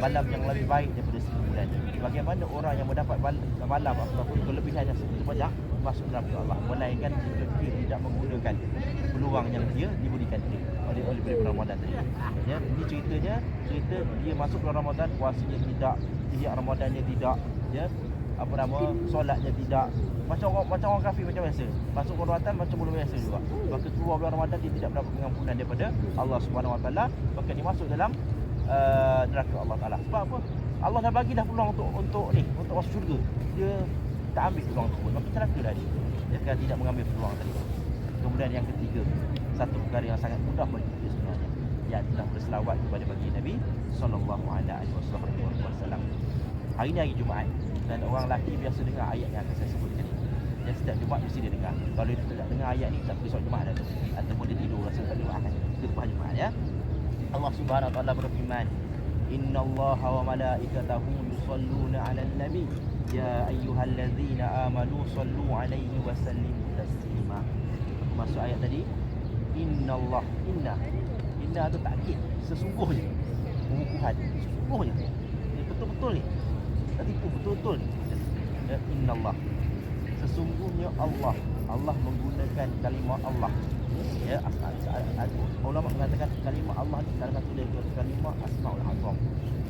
Speaker 1: malam yang lebih baik daripada 1000 bulan. Bagaimana orang yang mendapat malam ataupun kelebihan yang segitu banyak masuk dalam Allah, melainkan jika dia tidak menggunakan peluang yang dia diberikan dia oleh bulan Ramadan tadi. Ya, ini cerita dia masuk bulan Ramadan, puasanya tidak, ihya Ramadannya tidak, ya, solatnya tidak, macam orang kafir macam biasa. Masuk bulan Ramadan macam bulan biasa juga. Maka keluar bulan Ramadan dia tidak mendapat pengampunan daripada Allah Subhanahu Wa Taala, maka dia masuk dalam neraka Allah Taala. Sebab apa? Allah dah bagi dah peluang untuk masuk syurga. Dia tak ambil peluang tersebut, maka celakalah dia. Dia akan tidak mengambil peluang tadi. Kemudian yang ketiga, satu perkara yang sangat mudah bagi kita sebenarnya, ialah berselawat kepada baginda Nabi sallallahu alaihi wasallam. Hari ni hari Jumaat dan orang lelaki biasa dengar ayat yang akan saya sebutkan ini. Dan setiap Jumaat mesti dia dengar. Kalau dia tidak dengar ayat ni, tak pergi solat Jumaat dah tu. Ataupun dia tidur rasa tak Jumaat kan. Itu lepas Jumaat ya. Allah Subhanahu Wa Taala berfirman, Innallaha wa malaikatahu yusalluna 'alan nabi ya ayyuhallazina amanu sallu 'alaihi wa sallimu taslima. Masuk ayat tadi, Innallah, inna tu takkid, sesungguhnya, pengukuhan, sesungguhnya. Ini betul-betul ni. Tadi tu betul-betul ni. Ya, Innallah, sesungguhnya Allah menggunakan kalimah Allah. Ya, ulama mengatakan kalimah Allah ni salah satu daripada kalimah Asmaul Azam.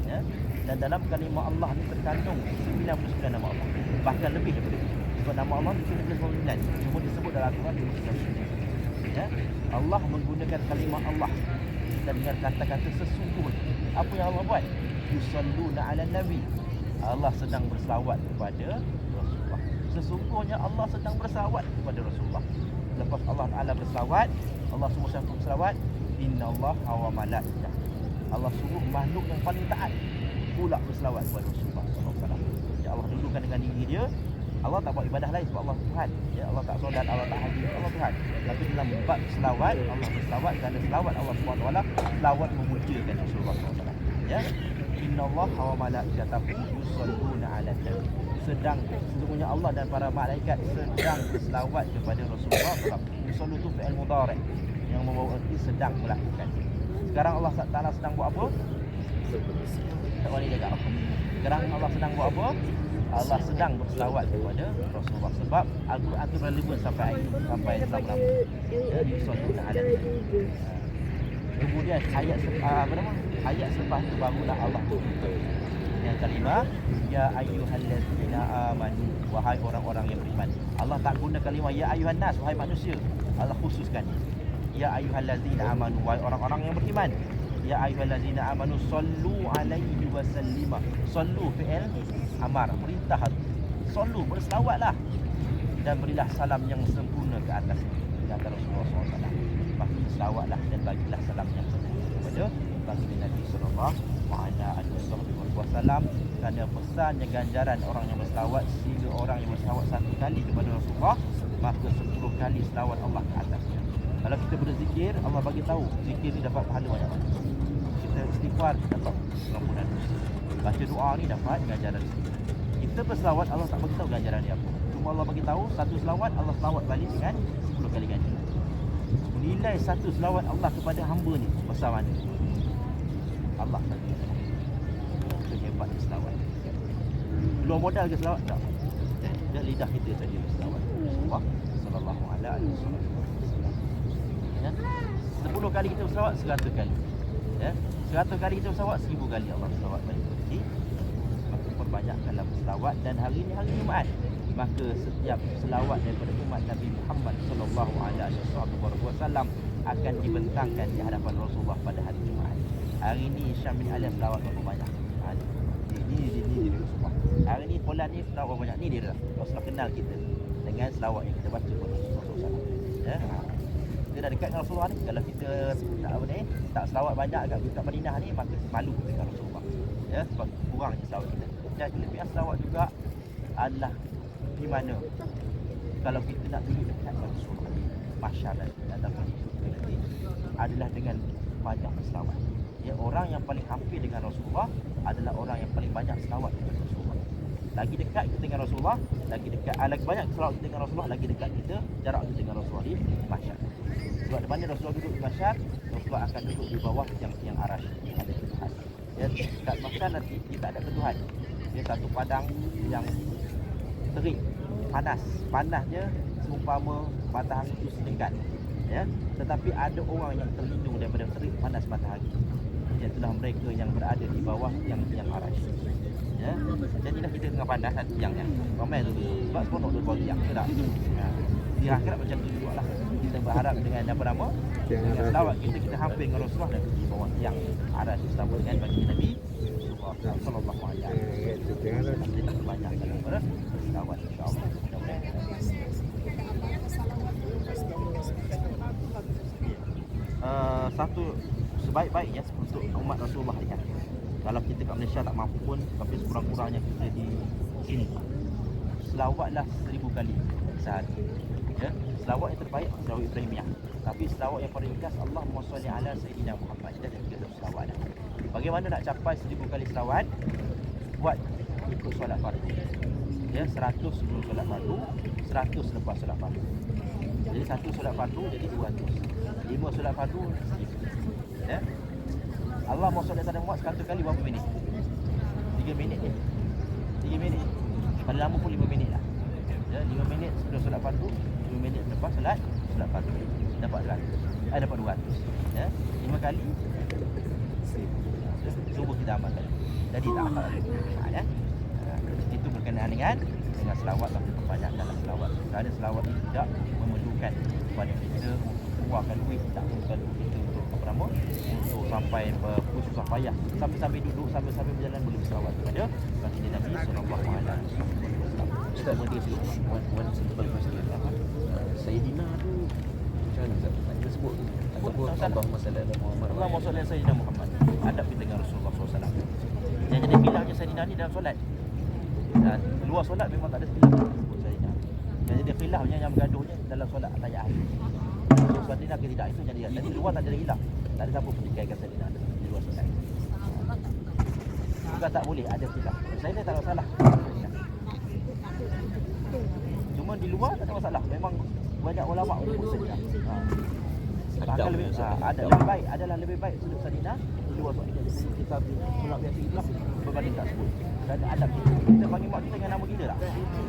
Speaker 1: Ya, dan dalam kalimah Allah ni terkandung 99 nama Allah. Bahkan lebih daripada itu. Sebab nama Allah ni 99. Cuma disebut dalam Al-Quran 99. Ya, Allah menggunakan kalimah Allah dan dengan kata-kata sesungguhnya. Apa yang Allah buat? Yusalluna 'alan nabi. Allah sedang berselawat kepada Rasulullah. Sesungguhnya Allah sedang berselawat kepada Rasulullah. Lepas Allah Ta'ala berselawat, Allah suruh siapa berselawat? Innallaha wa malaikatahu. Allah suruh makhluk yang paling taat pula berselawat kepada Rasulullah SAW. Ya, Allah dudukkan dengan diri dia. Allah tak buat ibadah lain sebab Allah Tuhan. Ya, Allah tak solat, Allah tak haji, Allah Tuhan. Tapi dalam bab selawat, Allah berselawat kerana selawat Allah SWT, selawat memuliakan Rasulullah SAW. Ya. Innallaha wa malaikatahu yusholluna 'alan nabi. Sesungguhnya Allah dan para malaikat sedang berselawat kepada Rasulullah SAW. Yusollu tu fi'il mudhari' yang membawa erti sedang melakukan. Sekarang Allah Taala sedang buat apa? Tak boleh jaga apa. Sekarang Allah sedang buat apa? Allah sedang berselawat kepada Rasulullah, sebab Al-Quran tu relevan sampai lama-lama. Jadi yusolluna 'alan nabi. Kemudian ayat selepas itu barulah Allah tutup yang kalimah ya ayyuhallazina amanu, wahai orang-orang yang beriman. Allah tak guna kalimah ya ayyuhan nas, wahai manusia. Allah khususkan ya ayyuhallazina amanu, wahai orang-orang yang beriman. Ya ayyuhallazina amanu sallu alaihi wa sallima. Sallu fi'il amar, perintah. Sallu, berselawatlah dan berilah salam yang sempurna ke atas Rasulullah SAW. Maka selawatlah dan bagilah salam yang sempurna kepada baginda Nabi sallallahu alaihi wasallam, kerana pesannya ganjaran orang yang berselawat, sehingga orang yang berselawat satu kali kepada Rasulullah, maka 10 kali selawat Allah ke atasnya. Kalau kita berzikir, Allah bagi tahu zikir ni dapat pahala banyak. Kita istighfar dapat pengampunan dosa. Baca doa ni dapat ganjaran. Kita berselawat, Allah tak bagi tahu ganjaran dia apa. Cuma Allah bagi tahu satu selawat Allah selawat balik dengan 10 kali ganjaran. Nilai satu selawat Allah kepada hamba ni besar mana? Allah saja. Itu hebat selawat. Belum modal ke selawat tak? Dan lidah kita saja selawat. Rasulullah sallallahu alaihi wasallam. Ya. 10 kali kita berselawat 100 kali. Ya. 100 kali kita berselawat 1000 kali Allah selawat balik. Jadi maka perbanyakkanlah berselawat, dan hari ni hari Jumaat. Maka setiap selawat daripada umat Nabi Muhammad sallallahu alaihi wasallam akan dibentangkan di hadapan Rasulullah pada hari Jumaat. Hari ni Syam bin Ali selawat berapa banyak? Ini Rasulullah. Hari ni Fulan ni selawat berapa banyak? Ni dia dah. Rasulullah kenal kita dengan selawat yang kita baca kepada Rasulullah SAW. Ya. Kita dah dekat dengan Rasulullah ni. Kalau kita tak selawat banyak kat Madinah ni, maka malu dengan Rasulullah. Ya, sebab kurang selawat kita. Dan kelebihan selawat juga adalah di mana kalau kita nak duduk dekat dengan Rasulullah ni, masyarakat ataupun nanti adalah dengan banyak selawat. Ya, orang yang paling hampir dengan Rasulullah adalah orang yang paling banyak selawat dengan Rasulullah. Lagi dekat kita dengan Rasulullah, lagi banyak selawat kita dengan Rasulullah, lagi dekat kita jarak kita dengan Rasulullah di mahsyar. Sebab di mana Rasulullah duduk di mahsyar, Rasulullah akan duduk di bawah yang arash, yang ada Tuhan. Ya, dekat mahsyar nanti kita ada Tuhan. Dia satu padang yang terik, panasnya seumpama matahari itu sedekat. Ya, tetapi ada orang yang terlindung daripada terik panas matahari. Iaitulah mereka yang berada di bawah yang arash. Ya, jadilah kita tengah panas nanti yang ramai tu. Sebab seronok tu bagi yang tak. Di akhirat macam tu jugalah. Kita berharap dengan apa nama? Dengan selawat kita hampir dengan Rasulullah dan di bawah yang arash bersama dengan baginda Nabi sallallahu alaihi wasallam. Kita banyakkan daripada selawat insya-Allah. Satu sebaik-baiknya untuk umat Rasulullah ni kan. Kalau kita kat Malaysia tak mampu pun, tapi sekurang-kurangnya kita di sini selawatlah 1000 kali sehari. Ya, selawat yang terbaik selawat Ibrahimiyah. Tapi selawat yang paling ringkas Allahumma shalli ala sayyidina Muhammad, dan kita selawat. Bagaimana nak capai 1000 kali selawat? Buat ikut solat fardu. Ya, 100 sebelum solat fardu, 100 selepas solat fardu. Jadi 1 solat fardu jadi 200. 5 solat fardu 1000. Ya. Allah mau solat Nabi Muhammad 100 kali berapa minit? 3 minit je. 3 minit. Paling lama pun 5 minit lah. Ya, 5 minit sebelum solat fardu, 5 minit lepas solat fardu. Dapat 100. Dapat 200. Ya. 5 kali 1000. Cuba kita amalkan. Jadi tak hafal. Ya. Itu berkenaan dengan selawat lah, perbanyakkanlah selawat. Kerana selawat ini tidak memerlukan kepada kita keluarkan duit, tak memerlukan duit kita untuk untuk sampai susah payah, sambil-sambil duduk, sambil-sambil berjalan boleh berselawat kepada baginda Nabi sallallahu alaihi wasallam. Ustaz bagi one simple question. Sayyidina tu macam mana Ustaz? Kita sebut ataupun Allahumma salli ala Muhammad. Allahumma salli ala Sayyidina Muhammad. Adab kita dengan Rasulullah SAW. Yang jadi khilafnya Sayyidina ni dalam solat. Dan luar solat memang tak ada khilaf sebut Sayyidina. Yang jadi khilafnya, yang bergaduhnya dalam solat ayat akhir. Sayyidina ke tidak, itu jadi luar tak ada khilaf. Tak ada siapa pun dikaikan Sayyidina di luar solat. bukan tak boleh, ada khilaf. Saya tak ada masalah. Cuma di luar tak ada masalah. Memang banyak ulama menyebut Sayyidina. Bahkan lebih ada lebih baik, adalah lebih baik sudut Sayyidina di luar sebab kita solat biasa itulah berbanding tak sebut. Dan adab kita panggil mak kita dengan nama kita lah.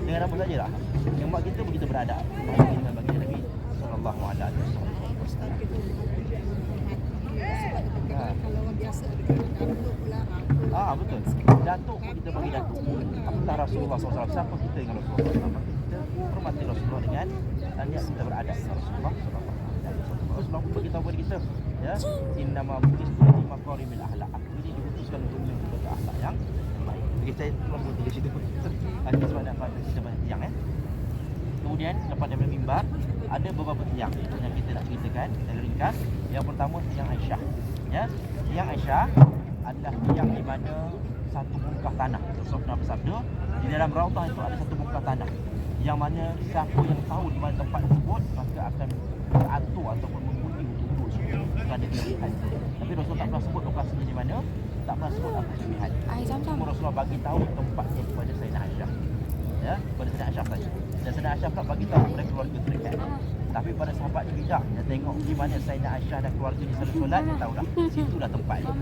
Speaker 1: Dengan nama saja lah. Yang mak kita begitu beradab. Bagi dengan bagi Nabi sallallahu alaihi wasallam.
Speaker 2: Kalau orang biasa datuk pula.
Speaker 1: Betul. Datuk pun kita panggil datuk. Apatah Rasulullah SAW. Siapa kita dengan Rasulullah SAW? Kita hormati Rasulullah dengan niat kita beradab dengan Rasulullah SAW. Rasulullah pun beritahu kepada kita, ya, innama bu'istu li maqarimil akhlaq. Aku ini diutuskan untuk menunjukkan akhlak yang baik. Jadi saya terus tulis situ. Ada sebab nak pada kita banyak tiang Kemudian lepas daripada mimbar ada beberapa tiang yang kita nak ceritakan, kita ringkas. Yang pertama tiang Aisyah. Ya, tiang Aisyah adalah tiang di mana satu bongkah tanah. Rasulullah bersabda, di dalam raudhah itu ada satu bongkah tanah yang mana siapa yang tahu di mana tempat tersebut maka akan beratur ataupun mengundi untuk duduk situ kerana kelebihan. Tapi Rasul tak pernah sebut lokasinya di mana, tak pernah sebut apa kelebihan. Cuma Rasulullah bagi tahu tempatnya kepada Sayyidina Aisyah. Ya, kepada Sayyidina Aisyah saja. Dan Sayyidina Aisyah pula bagi tahu kepada keluarga terdekat. Tapi pada sahabat bidah dia tengok di mana Sayyidina Aisyah dan keluarganya selalu solat, dia tahu dah situlah tempatnya.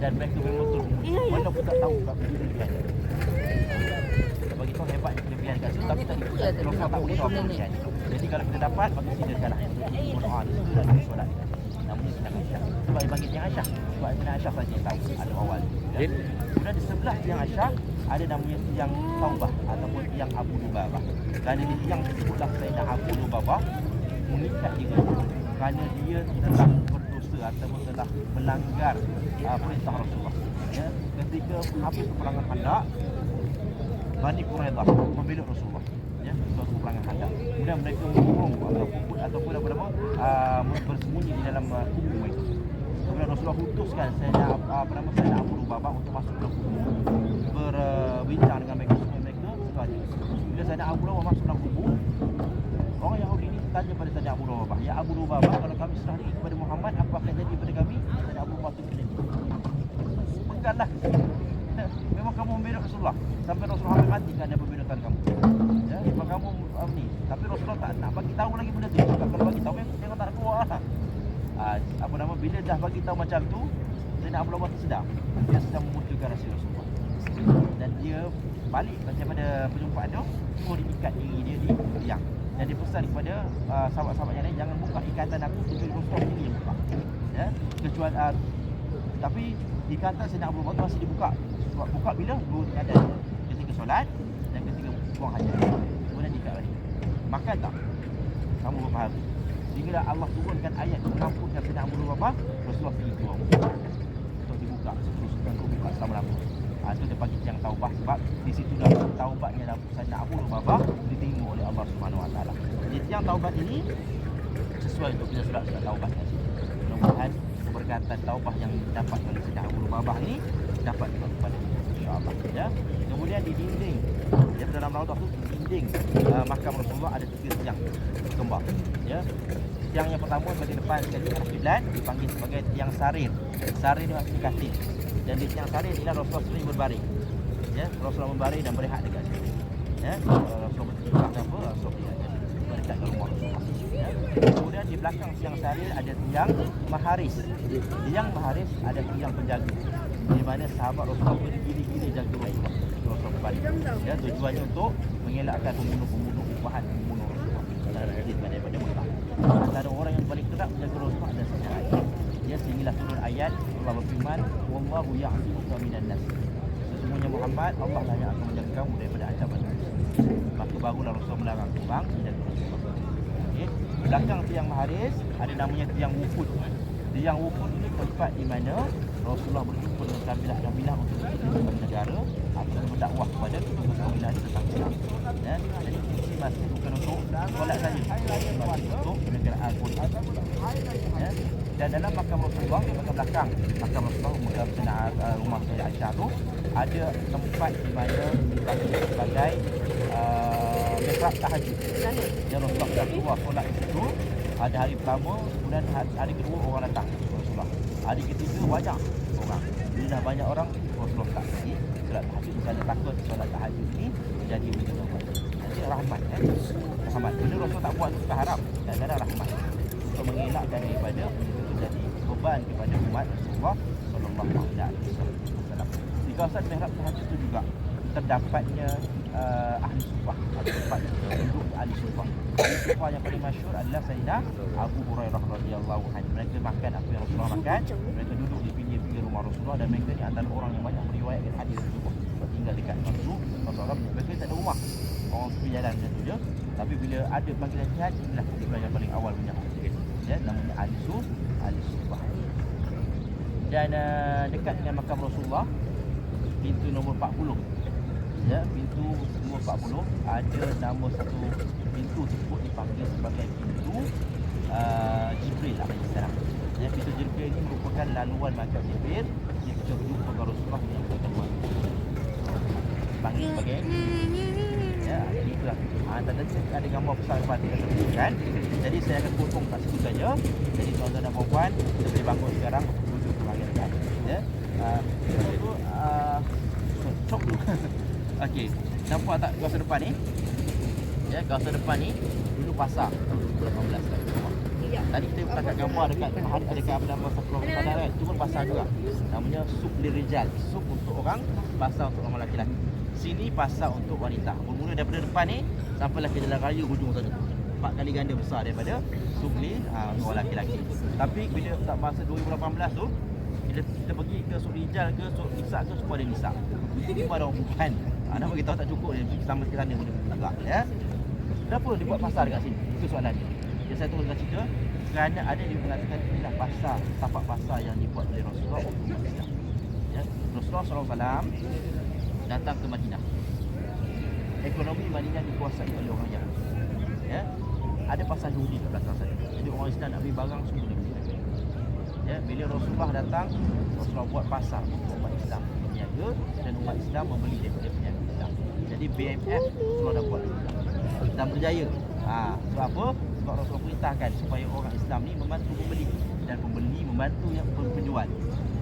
Speaker 1: Dan mereka memang betul walaupun tak tahu apa kelebihan. Bagi tahu hebatnya kelebihan kat situ, tapi tadi Rasulullah tak boleh tahu kelebihan itu. Jadi kalau kita dapat, maka silakanlah berdoa di situ dan solat. Namanya Sayyidina Aisyah. Sebab dia panggil tiang Aisyah. Sebab Sayyidina Aisyah saja yang tahu ada awal. Kemudian di sebelah tiang Aisyah ada namanya tiang Taubah ataupun tiang Abu Lubabah. Kerana di tiang disebutlah Sayyidina Abu Lubabah mengikat diri kerana dia telah berdosa ataupun telah melanggar perintah Rasulullah. Ya, ketika habis peperangan Khandaq, Bani Quraidah membela Rasulullah. Ya, suatu peperangan Khandaq. Kemudian mereka mengurung ataupun apa nama bersembunyi di dalam kubur mereka. Kemudian Rasulullah utuskan Sayyidina Abu Lubabah untuk masuk ke kubur, berbincang dengan mereka supaya mereka setuju. Bila Sayyidina Abu Lubabah masuk dalam kubur, orang Yahudi ini tanya pada Sayyidina Abu Lubabah, ya Abu Lubabah, kalau kami serah diri kepada Muhammad, apa akan jadi pada kami? Sayyidina Abu Lubabah itu peganlah. Memang kamu membela Rasulullah sampai Rasulullah mati kan dia membedakan kamu. Ya, memang kamu ni. Tapi Rasulullah tak nak bagi tahu lagi benda tu. Kalau bagi tahu memang tak keluar lah. Bila dah bagi tahu macam tu, Sayyidina Abu Lubabah sedar dia sedang memunculkan rahsia Rasulullah. Dan dia balik daripada perjumpaan tu, semua diikat diri dia di tiang. Dan dia pesan kepada sahabat-sahabat yang lain, jangan buka ikatan aku, kecuali Rasulullah sendiri yang buka. Ya, kecuali tapi ikatan Sayyidina Abu Lubabah masih dibuka. Sebab buka bila? Dua keadaan. Ketika solat dan ketika buang hajat. Kemudian diikat lagi. Makan tak? Kamu berfaham. Sehingga Allah turunkan ayat mengampunkan Sayyidina Abu Lubabah, Rasulullah pergi keluar untuk dibuka. Terus kau buka selama-lama. Itu dia panggil tiang taubah sebab di situ dah taubatnya Sayyidina Abu Lubabah diterima oleh Allah Subhanahu Wa Taala. Jadi tiang taubat ini sesuai untuk kita solat taubat kat situ. Mudah-mudahan keberkatan taubah yang dapat oleh Sayyidina Abu Lubabah ni dapat kepada insya-Allah, ya. Kemudian di dinding dalam raudhah tu, dinding makam Rasulullah ada 3 tiang kembar, ya. Tiang yang pertama bagi depan sekali arah kiblat dipanggil sebagai tiang sarir. Sarir ni maksudnya katil. Dan di tiang sarir inilah Rasulullah sendiri berbaring. Ya, Rasulullah berbaring dan berehat dekat situ. Ya, Rasulullah bertidur apa? Rasulullah dekat rumah Rasulullah. Ya. Kemudian di belakang tiang sarir ada tiang maharis. Tiang maharis ada tiang penjaga. Di mana sahabat Rasulullah bergili-gili jaga Rasulullah. Rasulullah berbaring. Ya, tujuannya untuk mengelakkan pembunuh-pembunuh upahan membunuh Rasulullah. Daripada Mekah. Antara orang yang paling kerap menjaga Rasulullah adalah Sayyidina Aisyah. Ya, sehinggalah turun ayat Allah berfirman, wallahu ya'simuka minan nas. Sesungguhnya Muhammad, Allah lah yang akan menjaga kamu daripada ancaman manusia. Maka barulah Rasulullah melarang orang menjaga Rasulullah. Okey, belakang tiang maharis ada namanya tiang wufud. Tiang wufud ini tempat di mana Rasulullah berjumpa dengan kabilah-kabilah untuk berjumpa negara atau berdakwah kepada kabilah tentang Islam. Ya, jadi fungsi masjid bukan untuk solat saja, masjid untuk penyelenggaraan politik. Ya, dan dalam makam Rasulullah, di belakang makam Rasulullah, rumah Sayyidina Aisyah tu ada tempat di mana dipanggil sebagai mihrab tahajud. Yang Rasulullah dah keluar solat di situ. Ada hari pertama, kemudian hari kedua orang datang Rasulullah. Hari ketiga banyak orang. bila dah banyak orang, Rasulullah tak pergi solat tahajud. Misalnya takut solat tahajud ni jadi benda nanti rahmat kan. Rahmat. Bila Rasul tak buat itu haram. Dan ada rahmat. Untuk mengelakkan daripada itu jadi beban kepada umat Rasulullah sallallahu alaihi wasallam. Di kawasan mihrab tahajud itu juga terdapatnya ahli sufah atau tempat duduk ahli sufah. Ahli sufah yang paling masyhur adalah Sayyidina Abu Hurairah radhiyallahu anhu. Mereka makan apa yang Rasulullah makan, mereka duduk di pinggir-pinggir rumah Rasulullah, dan mereka ni antara orang yang banyak meriwayatkan hadis tersebut. Tinggal dekat Rasulullah, mereka tak ada rumah, orang tepi jalan macam tu je. Tapi bila ada panggilan jihad, inilah kumpulan yang paling awal punya ya, namanya ahli sufah. Dan dekat dengan makam Rasulullah, pintu nombor 40 ya, pintu nombor 40 ada nama satu pintu tersebut dipanggil sebagai pintu Jibril alaihissalam. Ya, pintu Jibril ini merupakan laluan makam Jibril yang terjun kepada Rasulullah yang kedua. Dipanggil sebagai ya, itulah. Tadi ada gambar besar depan kita tunjukkan. Jadi saya akan potong kat situ saja. Jadi tuan-tuan dan puan-puan, kita boleh bangun sekarang menuju ke bahagian depan. Ya. Itu cok dulu. Okey, nampak tak kawasan depan ni? Ya, kawasan depan ni dulu pasar tahun 2018 kan.
Speaker 2: Ya.
Speaker 1: Tadi kita tangkap gambar dekat apa nama satu pasar kan. Itu pun pasar juga. Namanya Suq Lirijal. Suq untuk orang, pasar untuk orang lelaki. Sini pasar untuk wanita. Bermula daripada depan ni sampailah ke jalan raya hujung sana. 4 kali ganda besar daripada Suq untuk orang lelaki. Tapi bila tak masa 2018 tu, bila kita pergi ke Suq Rijal ke Suq Nisa ke, semua ada nisa. Ini pun ada orang bukan. Nak bagi tahu tak cukup dia sama ke sana boleh juga ya. Kenapa dibuat pasar dekat sini? Itu soalannya. Jadi saya teruskan cerita kerana ada yang mengatakan inilah pasar, tapak pasar yang dibuat oleh Rasulullah untuk umat Islam. Ya, Rasulullah SAW datang ke Madinah. Ekonomi Madinah dikuasai oleh orang Yahudi. Ya, ada pasar Yahudi kat belakang sana. Jadi orang Islam nak beli barang semua boleh beli. Ya, bila Rasulullah datang, Rasulullah buat pasar untuk umat Islam berniaga dan umat Islam membeli daripada peniaga Islam. Jadi BMF Rasulullah dah buat dan berjaya. Sebab apa? Sebab Rasulullah perintahkan supaya orang Islam ni membantu pembeli dan pembeli membantu yang penjual.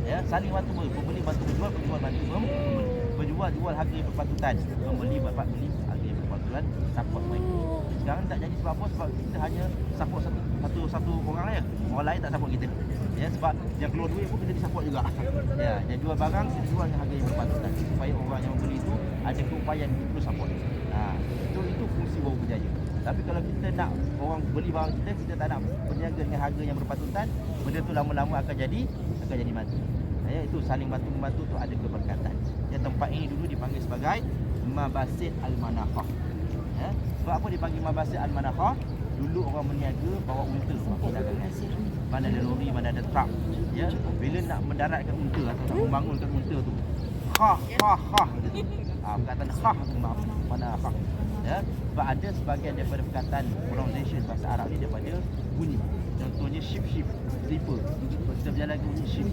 Speaker 1: Ya, saling bantu, pembeli bantu penjual, penjual bantu pembeli. Penjual jual harga yang berpatutan, pembeli dapat beli harga yang berpatutan, support mereka. Sekarang tak jadi sebab apa? Sebab kita hanya support satu orang je. Orang lain tak support kita. Ya, sebab yang keluar duit pun kita disupport juga. Ya, yang jual barang kita jual dengan harga yang berpatutan supaya orang yang membeli itu ada keupayaan untuk support. Itu fungsi baru berjaya. Tapi kalau kita nak orang beli barang kita tak nak berniaga dengan harga yang berpatutan, benda tu lama-lama akan jadi mati. Ya, itu saling bantu-membantu tu ada keberkatan. Ya, tempat ini dulu dipanggil sebagai Mabasid Al-Manafah. Ya, sebab apa dipanggil Mabasid Al-Manafah? Dulu orang berniaga bawa unta untuk dagangan. Mana ada lori, mana ada truk. Ya, bila nak mendaratkan unta atau nak membangunkan unta tu, perkataan tu mana ya, sebab ada sebahagian daripada perkataan pronunciation bahasa Arab ni daripada bunyi. Contohnya ship, slipper. Kita berjalan ke bunyi ship.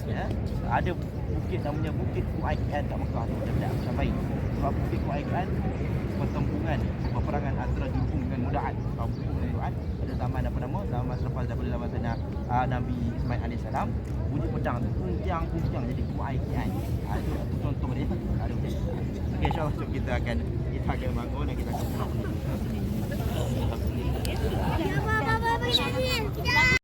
Speaker 1: Ya, ada bukit namanya Bukit Kuaikan kat Mekah tu daripada Abu Syafai. Sebab Bukit Kuaikan pertempuran peperangan antara Jurhum dengan Muda'ad. Jurhum dengan Muda'ad pada zaman zaman selepas daripada zaman Nabi Ismail AS, bunyi pedang tu kuncang jadi Kuaikan. Itu contoh dia. Ada okey, insya-Allah kita akan bangun dan kita akan